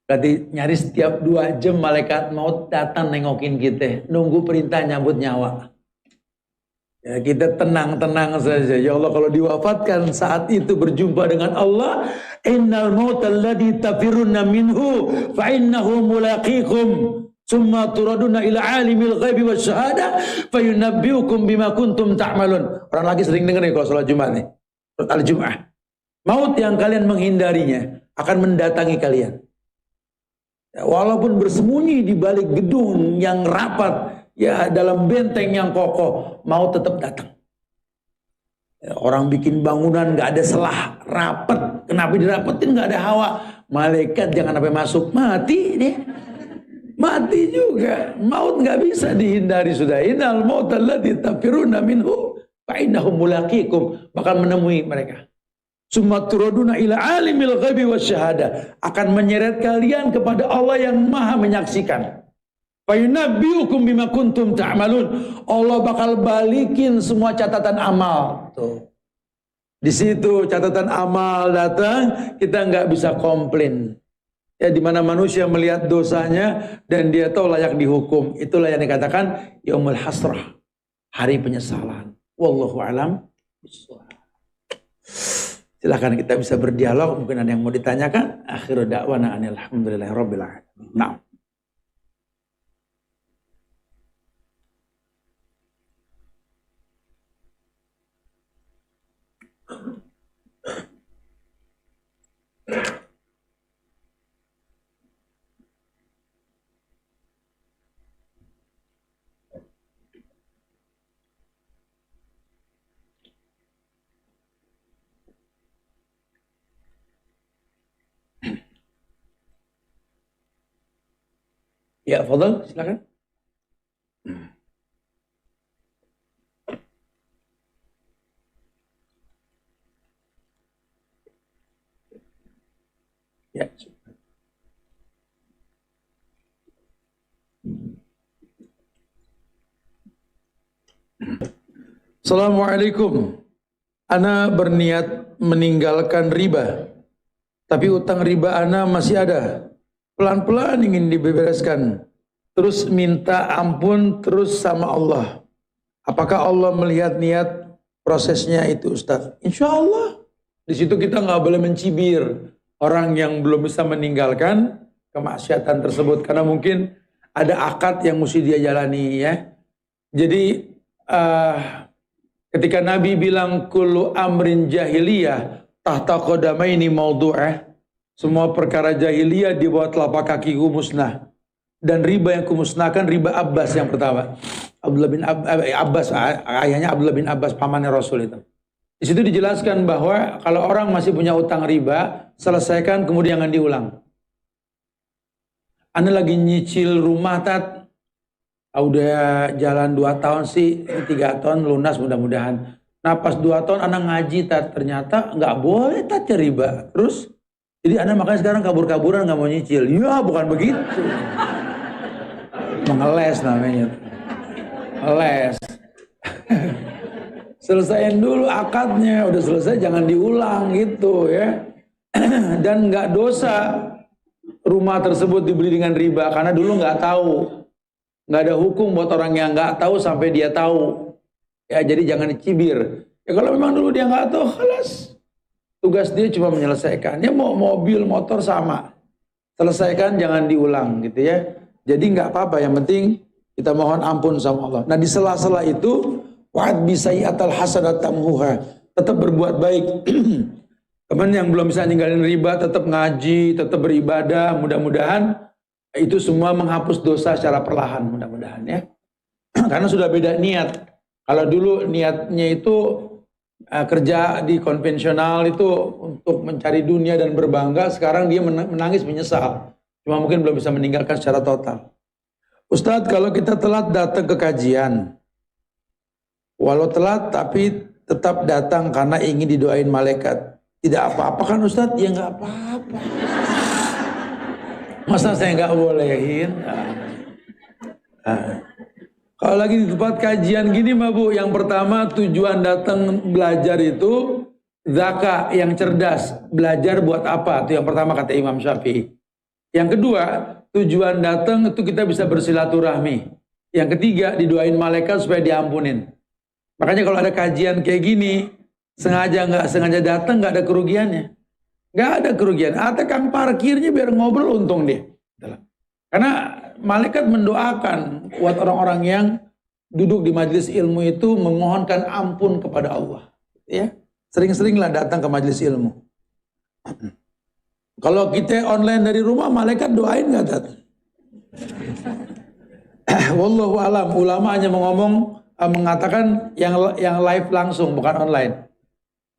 Berarti nyaris setiap 2 jam malaikat maut datang nengokin kita. Nunggu perintah nyambut nyawa. Ya, kita tenang-tenang saja. Ya Allah, kalau diwafatkan saat itu berjumpa dengan Allah, innal mautal ladzi tafiruna minhu fa innahu mulaqikum summa turaduna ila alimil ghaibi wasyahada fayunabbiukum bima kuntum ta'malun. Orang lagi sering dengar nih kalau salat Jumat nih. Al-Jum'ah. Maut yang kalian menghindarinya akan mendatangi kalian. Ya, walaupun bersembunyi di balik gedung yang rapat, ya dalam benteng yang kokoh, mau tetap datang. Ya, orang bikin bangunan nggak ada selah, rapet, kenapa dirapetin nggak ada hawa? Malaikat jangan sampai masuk, mati dia, mati juga. Maut nggak bisa dihindari sudah. Innal mautal ladzi tafiruna minhu fa innahu mulaqikum, bakal menemui mereka. Summa turaduna ila alimil ghaibi wasyahada, akan menyeret kalian kepada Allah yang Maha menyaksikan. Fayunabbiukum bima kuntum ta'malun. Allah bakal balikin semua catatan amal. Tuh. Di situ catatan amal datang, kita nggak bisa komplain. Ya, di mana manusia melihat dosanya dan dia tahu layak dihukum. Itulah yang dikatakan yaumul hasrah, hari penyesalan. Wallahu a'lam bishawab. Silahkan kita bisa berdialog, mungkin ada yang mau ditanyakan. Akhiru da'wana alhamdulillahirabbil alamin. Nah. Ya, fadhal, silakan. Ya. Assalamualaikum. Ana berniat meninggalkan riba, tapi utang riba ana masih ada. Pelan-pelan ingin dibereskan. Terus minta ampun terus sama Allah. Apakah Allah melihat niat prosesnya itu, Ustaz? Insya Allah. Di situ kita nggak boleh mencibir orang yang belum bisa meninggalkan kemaksiatan tersebut, karena mungkin ada akad yang mesti dia jalani, ya. Jadi ketika Nabi bilang kullu amrin jahiliyah tahta qadamaini maudu'ah, semua perkara jahiliyah di bawah telapak kakiku musnah. Dan riba yang kumusnahkan riba Abbas yang pertama. Abdullah bin Abbas, ayahnya Abdullah bin Abbas, pamannya Rasul itu. Di situ dijelaskan bahwa kalau orang masih punya utang riba, selesaikan kemudian jangan diulang. Anda lagi nyicil rumah, Tat. Udah jalan 2 tahun sih, 3 tahun lunas mudah-mudahan. Nah pas 2 tahun Anda ngaji, Tat. Ternyata nggak boleh, Tat, ya riba. Terus? Jadi Anda makanya sekarang kabur-kaburan nggak mau nyicil. Ya bukan begitu. Mengeles namanya. Ngeles. Selesaiin dulu akadnya. Udah selesai jangan diulang gitu ya. Dan nggak dosa rumah tersebut dibeli dengan riba. Karena dulu nggak tahu. Nggak ada hukum buat orang yang nggak tahu sampai dia tahu. Ya jadi jangan dicibir. Ya kalau memang dulu dia nggak tahu, khalas. Tugas dia cuma menyelesaikan. Ya mau mobil, motor sama. Selesaikan, jangan diulang gitu ya. Jadi nggak apa-apa. Yang penting Kita mohon ampun sama Allah. Nah di sela-sela itu, wa'ad bisayyatal hasanat tamhuha. Tetap berbuat baik. Teman yang belum bisa ninggalin riba, tetap ngaji, tetap beribadah. Mudah-mudahan itu semua menghapus dosa secara perlahan. Mudah-mudahan ya. Karena sudah beda niat. Kalau dulu niatnya itu kerja di konvensional itu untuk mencari dunia dan berbangga. Sekarang dia menangis menyesal. Cuma mungkin belum bisa meninggalkan secara total. Ustadz, kalau kita telat datang ke kajian, walau telat tapi tetap datang karena ingin didoain malaikat, tidak apa-apa kan Ustadz? Ya nggak apa-apa. Masa saya nggak bolehin? Kalau lagi di tempat kajian gini mah Bu, yang pertama tujuan datang belajar itu zakah yang cerdas. Belajar buat apa? Itu yang pertama kata Imam Syafi'i. Yang kedua, tujuan datang itu kita bisa bersilaturahmi. Yang ketiga, didoain malaikat supaya diampunin. Makanya kalau ada kajian kayak gini, sengaja nggak sengaja datang nggak ada kerugiannya. Nggak ada kerugian. Atau kang parkirnya biar ngobrol untung dia. Karena malaikat mendoakan buat orang-orang yang duduk di majelis ilmu itu memohonkan ampun kepada Allah. Ya, sering-seringlah datang ke majelis ilmu. Kalau kita online dari rumah, malaikat doain nggak datang? Wallahu alam. Ulama hanya mengatakan yang live langsung, bukan online.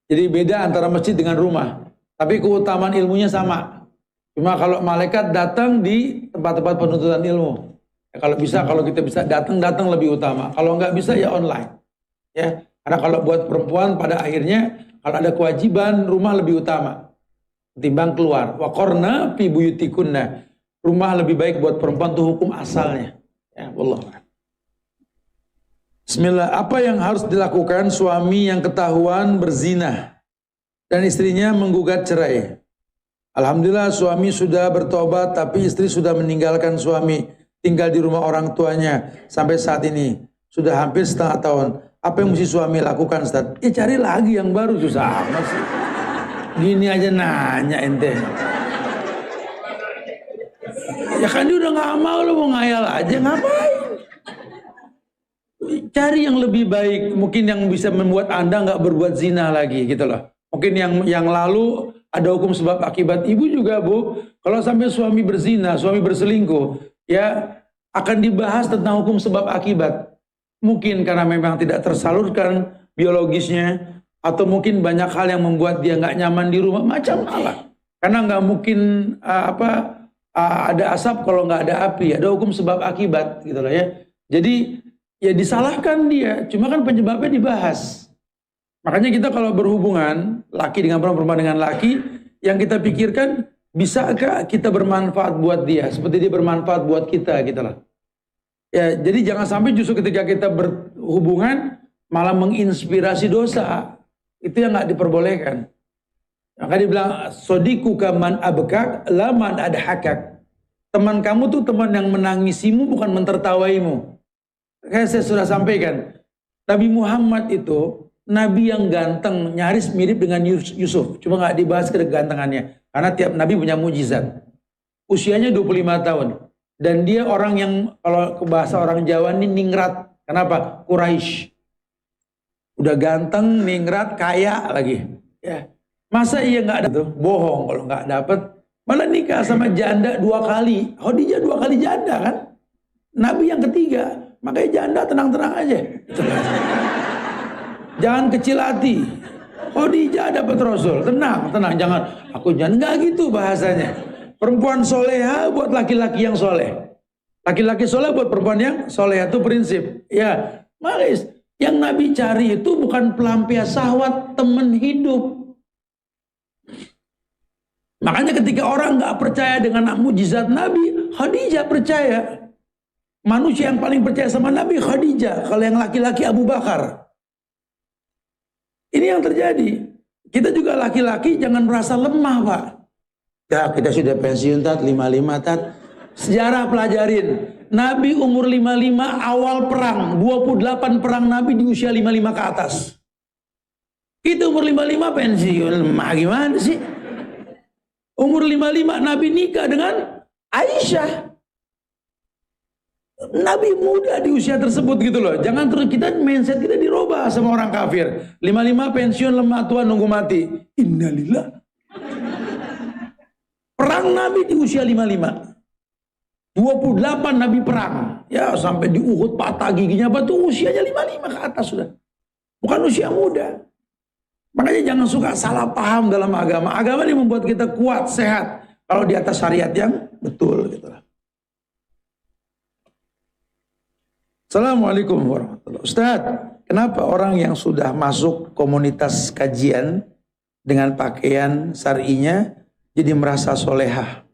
Jadi beda antara masjid dengan rumah. Tapi keutamaan ilmunya sama. Cuma kalau malaikat datang di tempat-tempat penuntutan ilmu. Ya, kalau kita bisa datang lebih utama. Kalau nggak bisa ya online. Ya, karena kalau buat perempuan pada akhirnya kalau ada kewajiban rumah lebih utama ketimbang keluar. Wa qarna fi buyutikunna. Rumah lebih baik buat perempuan tuh hukum asalnya. Ya, wallah. Bismillah. Apa yang harus dilakukan suami yang ketahuan berzina dan istrinya menggugat cerai? Alhamdulillah suami sudah bertobat tapi istri sudah meninggalkan suami, tinggal di rumah orang tuanya sampai saat ini. Sudah hampir setengah tahun. Apa yang mesti suami lakukan, Ustaz? Ya cari lagi yang baru, susah amat sih. Gini aja nanya ente. Ya kan dia udah gak mau, lo mau ngayal aja, ngapain? Cari yang lebih baik, mungkin yang bisa membuat Anda gak berbuat zina lagi gitu loh. Mungkin yang lalu ada hukum sebab akibat. Ibu juga Bu, kalau sampai suami berzina, suami berselingkuh, ya akan dibahas tentang hukum sebab akibat. Mungkin karena memang tidak tersalurkan biologisnya, atau mungkin banyak hal yang membuat dia nggak nyaman di rumah, macam Allah. Karena nggak mungkin ada asap kalau nggak ada api, ada hukum sebab akibat gitu loh ya. Jadi ya disalahkan dia, cuma kan penyebabnya dibahas. Makanya kita kalau berhubungan laki dengan perempuan dengan laki, yang kita pikirkan bisakah kita bermanfaat buat dia seperti dia bermanfaat buat kita gitu loh. Ya, jadi jangan sampai justru ketika kita berhubungan malah menginspirasi dosa. Itu yang nggak diperbolehkan. Maka dibilang sodiku kaman abekak laman ada hakak. Teman kamu tuh teman yang menangisimu bukan mentertawaimu. Kayak saya sudah sampaikan, Nabi Muhammad itu nabi yang ganteng, nyaris mirip dengan Yusuf. Cuma nggak dibahas kegantengannya. Karena tiap nabi punya mujizat. Usianya 25 tahun. Dan dia orang yang kalau ke bahasa orang Jawa ini ningrat. Kenapa? Quraisy. Udah ganteng, ningrat, kaya lagi. Ya. Masa iya nggak ada tuh? Bohong kalau nggak dapet. Malah nikah sama janda 2 kali. Khadijah 2 kali janda kan? Nabi yang ketiga. Makanya janda tenang-tenang aja. Jangan kecil hati. Khadijah dapat Rasul. Tenang. Jangan. Aku jangan. Nggak gitu bahasanya. Perempuan soleha buat laki-laki yang soleh. Laki-laki soleh buat perempuan yang soleh. Itu prinsip. Ya, malis. Yang Nabi cari itu bukan pelampias syahwat, teman hidup. Makanya ketika orang nggak percaya dengan mukjizat Nabi, Khadijah percaya. Manusia yang paling percaya sama Nabi Khadijah. Kalau yang laki-laki Abu Bakar. Ini yang terjadi. Kita juga laki-laki jangan merasa lemah, Pak. Ya kita sudah pensiun, 55 Sejarah pelajarin. Nabi umur 55 awal perang. 28 perang Nabi di usia 55 ke atas. Kita umur 55 pensiun. Lemah gimana sih? Umur 55 Nabi nikah dengan Aisyah. Nabi muda di usia tersebut gitu loh. Jangan terus kita mindset kita dirubah sama orang kafir. 55 pensiun lemah tua nunggu mati. Innalillah. Perang Nabi di usia 55. 28 Nabi perang. Ya sampai di Uhud patah giginya apa tuh usianya 55 ke atas sudah. Bukan usia muda. Makanya jangan suka salah paham dalam agama. Agama ini membuat kita kuat, sehat. Kalau di atas syariat yang betul gitu lah. Assalamualaikum warahmatullahi wabarakatuh. Ustaz, kenapa orang yang sudah masuk komunitas kajian dengan pakaian syar'inya jadi merasa solehah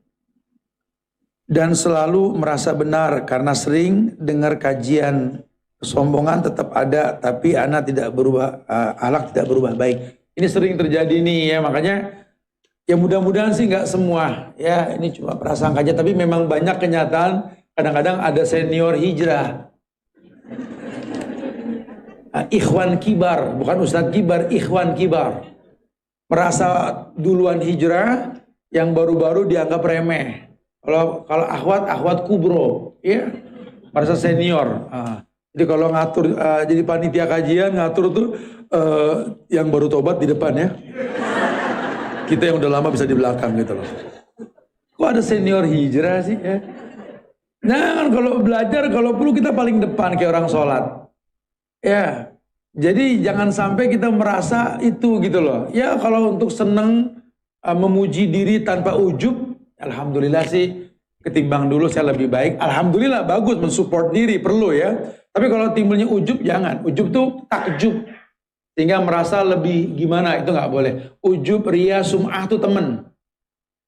dan selalu merasa benar karena sering dengar kajian, kesombongan tetap ada tapi anak tidak berubah, akhlak tidak berubah baik. Ini sering terjadi nih ya, makanya ya mudah-mudahan sih nggak semua ya, ini cuma prasangka aja, tapi memang banyak kenyataan. Kadang-kadang ada senior hijrah, ikhwan kibar, bukan ustadz kibar, ikhwan kibar, merasa duluan hijrah, yang baru-baru dianggap remeh. Kalau akhwat kubro, ya merasa senior. Jadi kalau ngatur, jadi panitia kajian ngatur tuh yang baru tobat di depan ya. Kita yang udah lama bisa di belakang gitu loh. Kok ada senior hijrah sih ya? Nah kalau belajar, kalau perlu kita paling depan kayak orang sholat. Ya, jadi jangan sampai kita merasa itu gitu loh. Ya kalau untuk seneng memuji diri tanpa ujub, alhamdulillah sih ketimbang dulu saya lebih baik. Alhamdulillah bagus mensupport diri perlu ya. Tapi kalau timbulnya ujub jangan. Ujub tuh takjub sehingga merasa lebih gimana, itu nggak boleh. Ujub, ria, sum'ah tuh temen.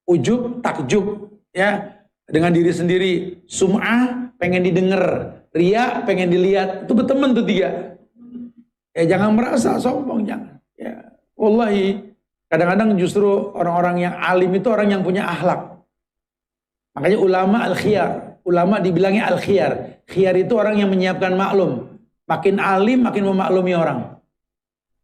Ujub, takjub ya dengan diri sendiri. Sum'ah pengen didengar, ria pengen dilihat, itu berteman tuh tiga. Ya jangan merasa sombong, jangan. Ya, wallahi kadang-kadang justru orang-orang yang alim itu orang yang punya akhlak. Makanya ulama al-khiyar, ulama dibilangnya al-khiyar. Khiyar itu orang yang menyiapkan maklum. Makin alim makin memaklumi orang.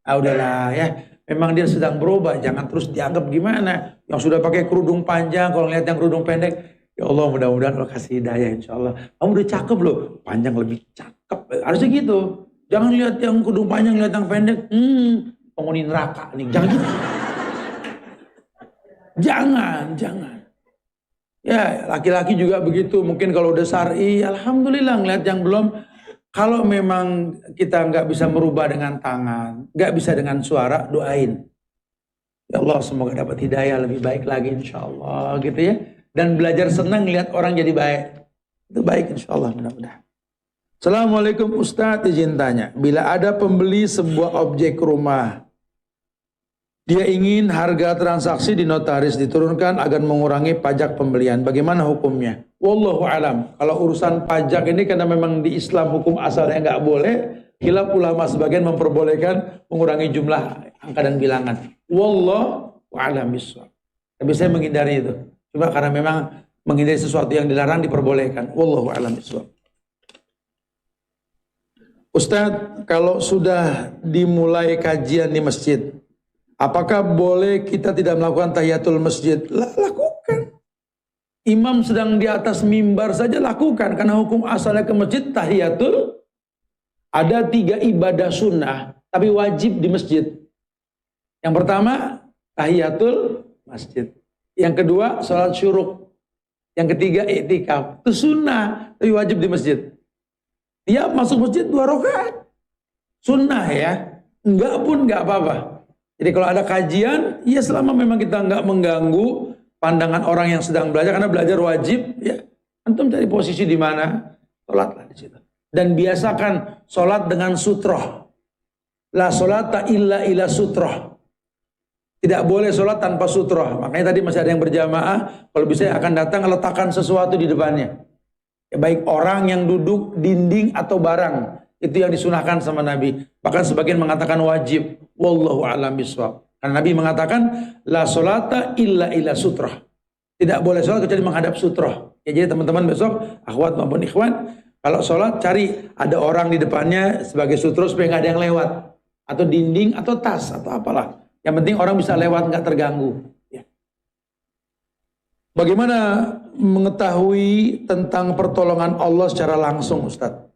Ah udahlah ya, memang dia sedang berubah, jangan terus dianggap gimana. Yang sudah pakai kerudung panjang, kalau lihat yang kerudung pendek, ya Allah mudah-mudahan Allah kasih hidayah insya Allah. Kamu udah cakep loh, panjang lebih cakep. Harusnya gitu. Jangan lihat yang kerudung panjang, lihat yang pendek, penghuni neraka nih. Jangan gitu. Jangan. Ya laki-laki juga begitu. Mungkin kalau udah syar'i, alhamdulillah ngeliat yang belum. Kalau memang kita nggak bisa merubah dengan tangan, nggak bisa dengan suara, doain. Ya Allah semoga dapat hidayah lebih baik lagi insya Allah gitu ya. Dan belajar senang lihat orang jadi baik. Itu baik insya Allah mudah-mudahan. Assalamualaikum Ustadz, izin tanya. Bila ada pembeli sebuah objek rumah, dia ingin harga transaksi di notaris diturunkan agar mengurangi pajak pembelian. Bagaimana hukumnya? Wallahu alam. Kalau urusan pajak ini karena memang di Islam hukum asalnya nggak boleh. Khilaf ulama sebagian memperbolehkan mengurangi jumlah angka dan bilangan. Wallahu alam bishawab. Tapi saya menghindari itu. Cuma karena memang menghindari sesuatu yang dilarang diperbolehkan. Wallahu alam bishawab. Ustadz, kalau sudah dimulai kajian di masjid, apakah boleh kita tidak melakukan tahiyatul masjid? Lakukan. Imam sedang di atas mimbar saja lakukan. Karena hukum asalnya ke masjid tahiyatul. Ada 3 ibadah sunnah. Tapi wajib di masjid. Yang pertama tahiyatul masjid. Yang kedua sholat syuruk. Yang ketiga i'tikaf. Itu sunnah. Tapi wajib di masjid. Tiap masuk masjid 2 rakaat. Sunnah ya. Enggak pun enggak apa-apa. Jadi kalau ada kajian, ya selama memang kita nggak mengganggu pandangan orang yang sedang belajar, karena belajar wajib, ya antum cari posisi di mana, sholatlah di situ. Dan biasakan sholat dengan sutroh. La sholata illa sutroh. Tidak boleh sholat tanpa sutroh. Makanya tadi masih ada yang berjamaah, kalau bisa akan datang letakkan sesuatu di depannya. Ya, baik orang yang duduk, dinding atau barang. Itu yang disunahkan sama Nabi. Bahkan sebagian mengatakan wajib. Wallahu a'lam bishawab. Karena Nabi mengatakan la sholata illa sutrah. Tidak boleh sholat kecuali menghadap sutrah. Ya, jadi teman-teman besok, akhwat maupun ikhwan, kalau sholat cari ada orang di depannya sebagai sutrah supaya nggak ada yang lewat. Atau dinding atau tas atau apalah. Yang penting orang bisa lewat nggak terganggu. Ya. Bagaimana mengetahui tentang pertolongan Allah secara langsung, Ustadz?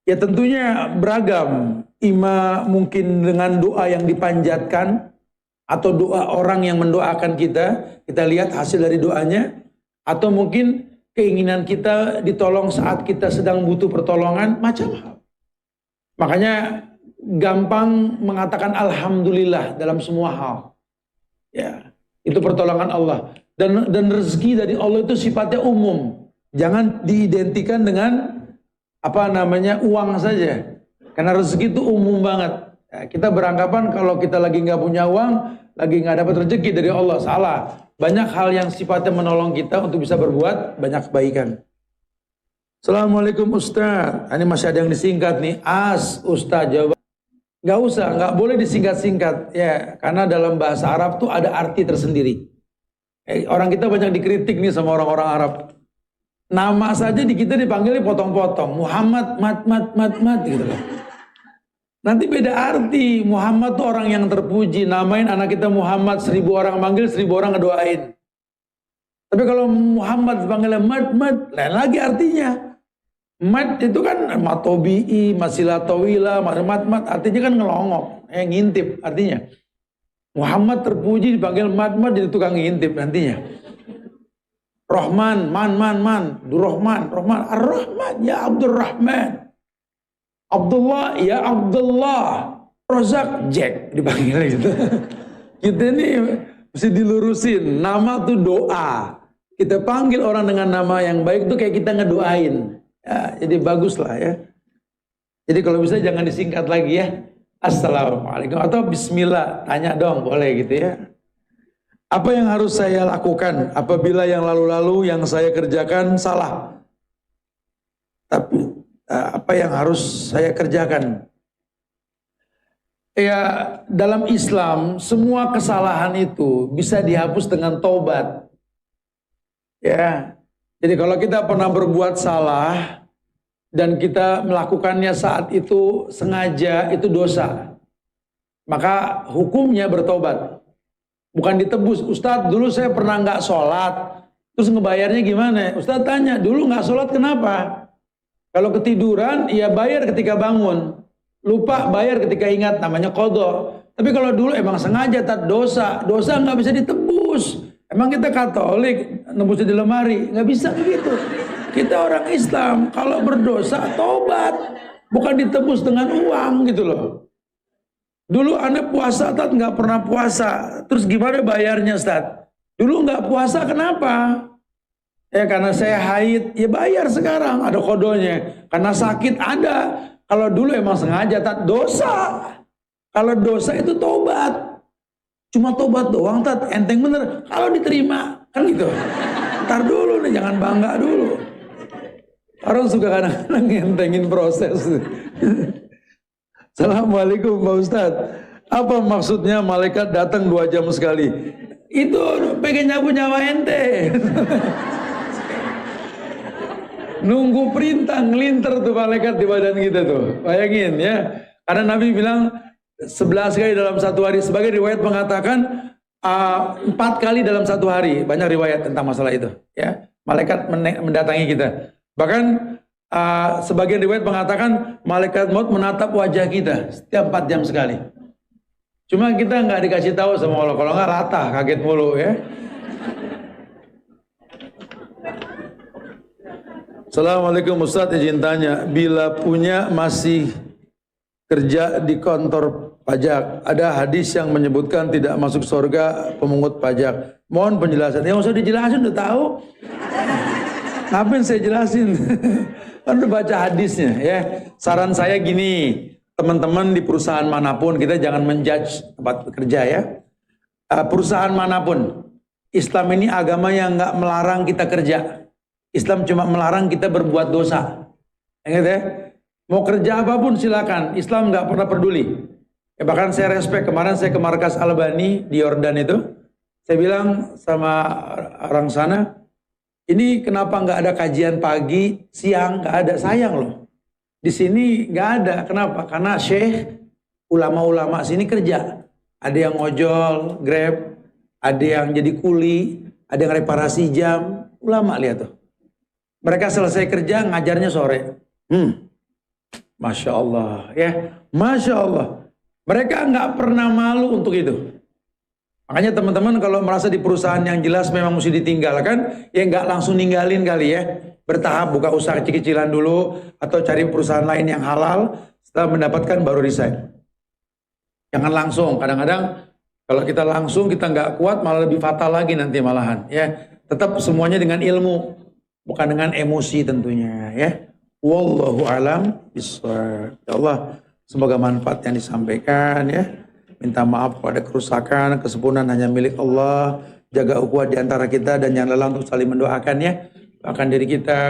Ya tentunya beragam. Ima mungkin dengan doa yang dipanjatkan, atau doa orang yang mendoakan kita lihat hasil dari doanya, atau mungkin keinginan kita ditolong saat kita sedang butuh pertolongan, macam hal. Makanya gampang mengatakan alhamdulillah dalam semua hal. Ya, itu pertolongan Allah. Dan rezeki dari Allah itu sifatnya umum. Jangan diidentikan dengan uang saja. Karena rezeki itu umum banget. Ya, kita beranggapan kalau kita lagi nggak punya uang, lagi nggak dapat rezeki dari Allah, salah. Banyak hal yang sifatnya menolong kita untuk bisa berbuat banyak kebaikan. Assalamualaikum Ustaz. Ini masih ada yang disingkat nih. Ustaz jawab. Nggak usah, nggak boleh disingkat-singkat. Ya, karena dalam bahasa Arab tuh ada arti tersendiri. Orang kita banyak dikritik nih sama orang-orang Arab. Nama saja di kita dipanggilnya potong-potong. Muhammad, mat gitu loh. Nanti beda arti. Muhammad tuh orang yang terpuji. Namain anak kita Muhammad, 1000 orang manggil, 1000 orang ngedoain. Tapi kalau Muhammad dipanggilnya mat, lain lagi artinya. Mat itu kan matobi'i, masilatawila, mat artinya kan ngelongok, ngintip artinya. Muhammad terpuji dipanggil mat jadi tukang ngintip nantinya. Rahman, Durrahman, Ar-Rahman, ya Abdurrahman. Abdullah, ya Abdullah. Rozak, Jack dipanggil gitu. Kita ini mesti dilurusin. Nama tuh doa. Kita panggil orang dengan nama yang baik tuh kayak kita ngedoain. Ya, jadi bagus lah ya. Jadi kalau bisa jangan disingkat lagi ya. Assalamualaikum atau bismillah, tanya dong boleh gitu ya. Apa yang harus saya lakukan apabila yang lalu-lalu yang saya kerjakan salah? Tapi apa yang harus saya kerjakan? Ya, dalam Islam semua kesalahan itu bisa dihapus dengan taubat. Ya. Jadi kalau kita pernah berbuat salah dan kita melakukannya saat itu sengaja, itu dosa. Maka hukumnya bertobat. Bukan ditebus. Ustadz dulu saya pernah nggak sholat, terus ngebayarnya gimana? Ustadz tanya, dulu nggak sholat kenapa? Kalau ketiduran, ya bayar ketika bangun. Lupa bayar ketika ingat, namanya qadha. Tapi kalau dulu emang sengaja, dosa nggak bisa ditebus. Emang kita Katolik nebusnya di lemari? Nggak bisa begitu. Kita orang Islam, kalau berdosa tobat, bukan ditebus dengan uang gitu loh. Dulu Anda puasa, Tat nggak pernah puasa. Terus gimana bayarnya, Ustaz? Dulu nggak puasa, kenapa? Ya karena saya haid, ya bayar sekarang, ada kodonya. Karena sakit ada. Kalau dulu emang sengaja, Tat, dosa. Kalau dosa itu tobat. Cuma tobat doang, Tat, enteng bener. Kalau diterima, kan gitu. Ntar dulu nih, jangan bangga dulu. Orang suka kadang-kadang ngentengin proses. Assalamualaikum Pak Ustadz. Apa maksudnya malaikat datang 2 jam sekali? Itu pengen nyabu nyawa ente. Nunggu perintah, ngelinter tuh malaikat di badan kita tuh. Bayangin ya. Karena Nabi bilang 11 kali dalam 1 hari. Sebagai riwayat mengatakan 4 kali dalam 1 hari. Banyak riwayat tentang masalah itu. Ya, malaikat mendatangi kita. Bahkan sebagian riwayat mengatakan malaikat maut menatap wajah kita setiap 4 jam sekali. Cuma kita nggak dikasih tahu sama Allah. Kalau nggak latah, kaget mulu ya. Assalamualaikum Ustadz, izin tanya, bila punya masih kerja di kantor pajak, ada hadis yang menyebutkan tidak masuk surga pemungut pajak. Mohon penjelasan. Ya usah dijelasin, udah tahu. Ngapain saya jelasin? Kan udah baca hadisnya ya. Saran saya gini, teman-teman di perusahaan manapun, kita jangan menjudge tempat kerja ya. Perusahaan manapun, Islam ini agama yang nggak melarang kita kerja. Islam cuma melarang kita berbuat dosa. Ingat ya? Mau kerja apapun silakan. Islam nggak pernah peduli. Ya, bahkan saya respect, kemarin saya ke markas Albani di Yordan itu. Saya bilang sama orang sana, ini kenapa nggak ada kajian pagi, siang, nggak ada, sayang loh. Di sini nggak ada, kenapa? Karena syekh, ulama-ulama sini kerja. Ada yang ngojol, grab, ada yang jadi kuli, ada yang reparasi jam. Ulama lihat tuh. Mereka selesai kerja, ngajarnya sore. Masya Allah, ya. Masya Allah. Mereka nggak pernah malu untuk itu. Makanya teman-teman kalau merasa di perusahaan yang jelas memang mesti ditinggalkan, ya nggak langsung ninggalin kali ya. Bertahap buka usaha kecil-kecilan dulu, atau cari perusahaan lain yang halal, setelah mendapatkan baru resign. Jangan langsung, kadang-kadang kalau kita langsung kita nggak kuat malah lebih fatal lagi nanti malahan. Ya, tetap semuanya dengan ilmu, bukan dengan emosi tentunya. Ya, wallahu alam bishawab. Ya Allah, semoga manfaat yang disampaikan ya. Minta maaf kalau ada kerusakan, kesempurnaan hanya milik Allah. Jaga ukhuwah di antara kita dan jangan lelah untuk saling mendoakan ya. Doakan diri kita.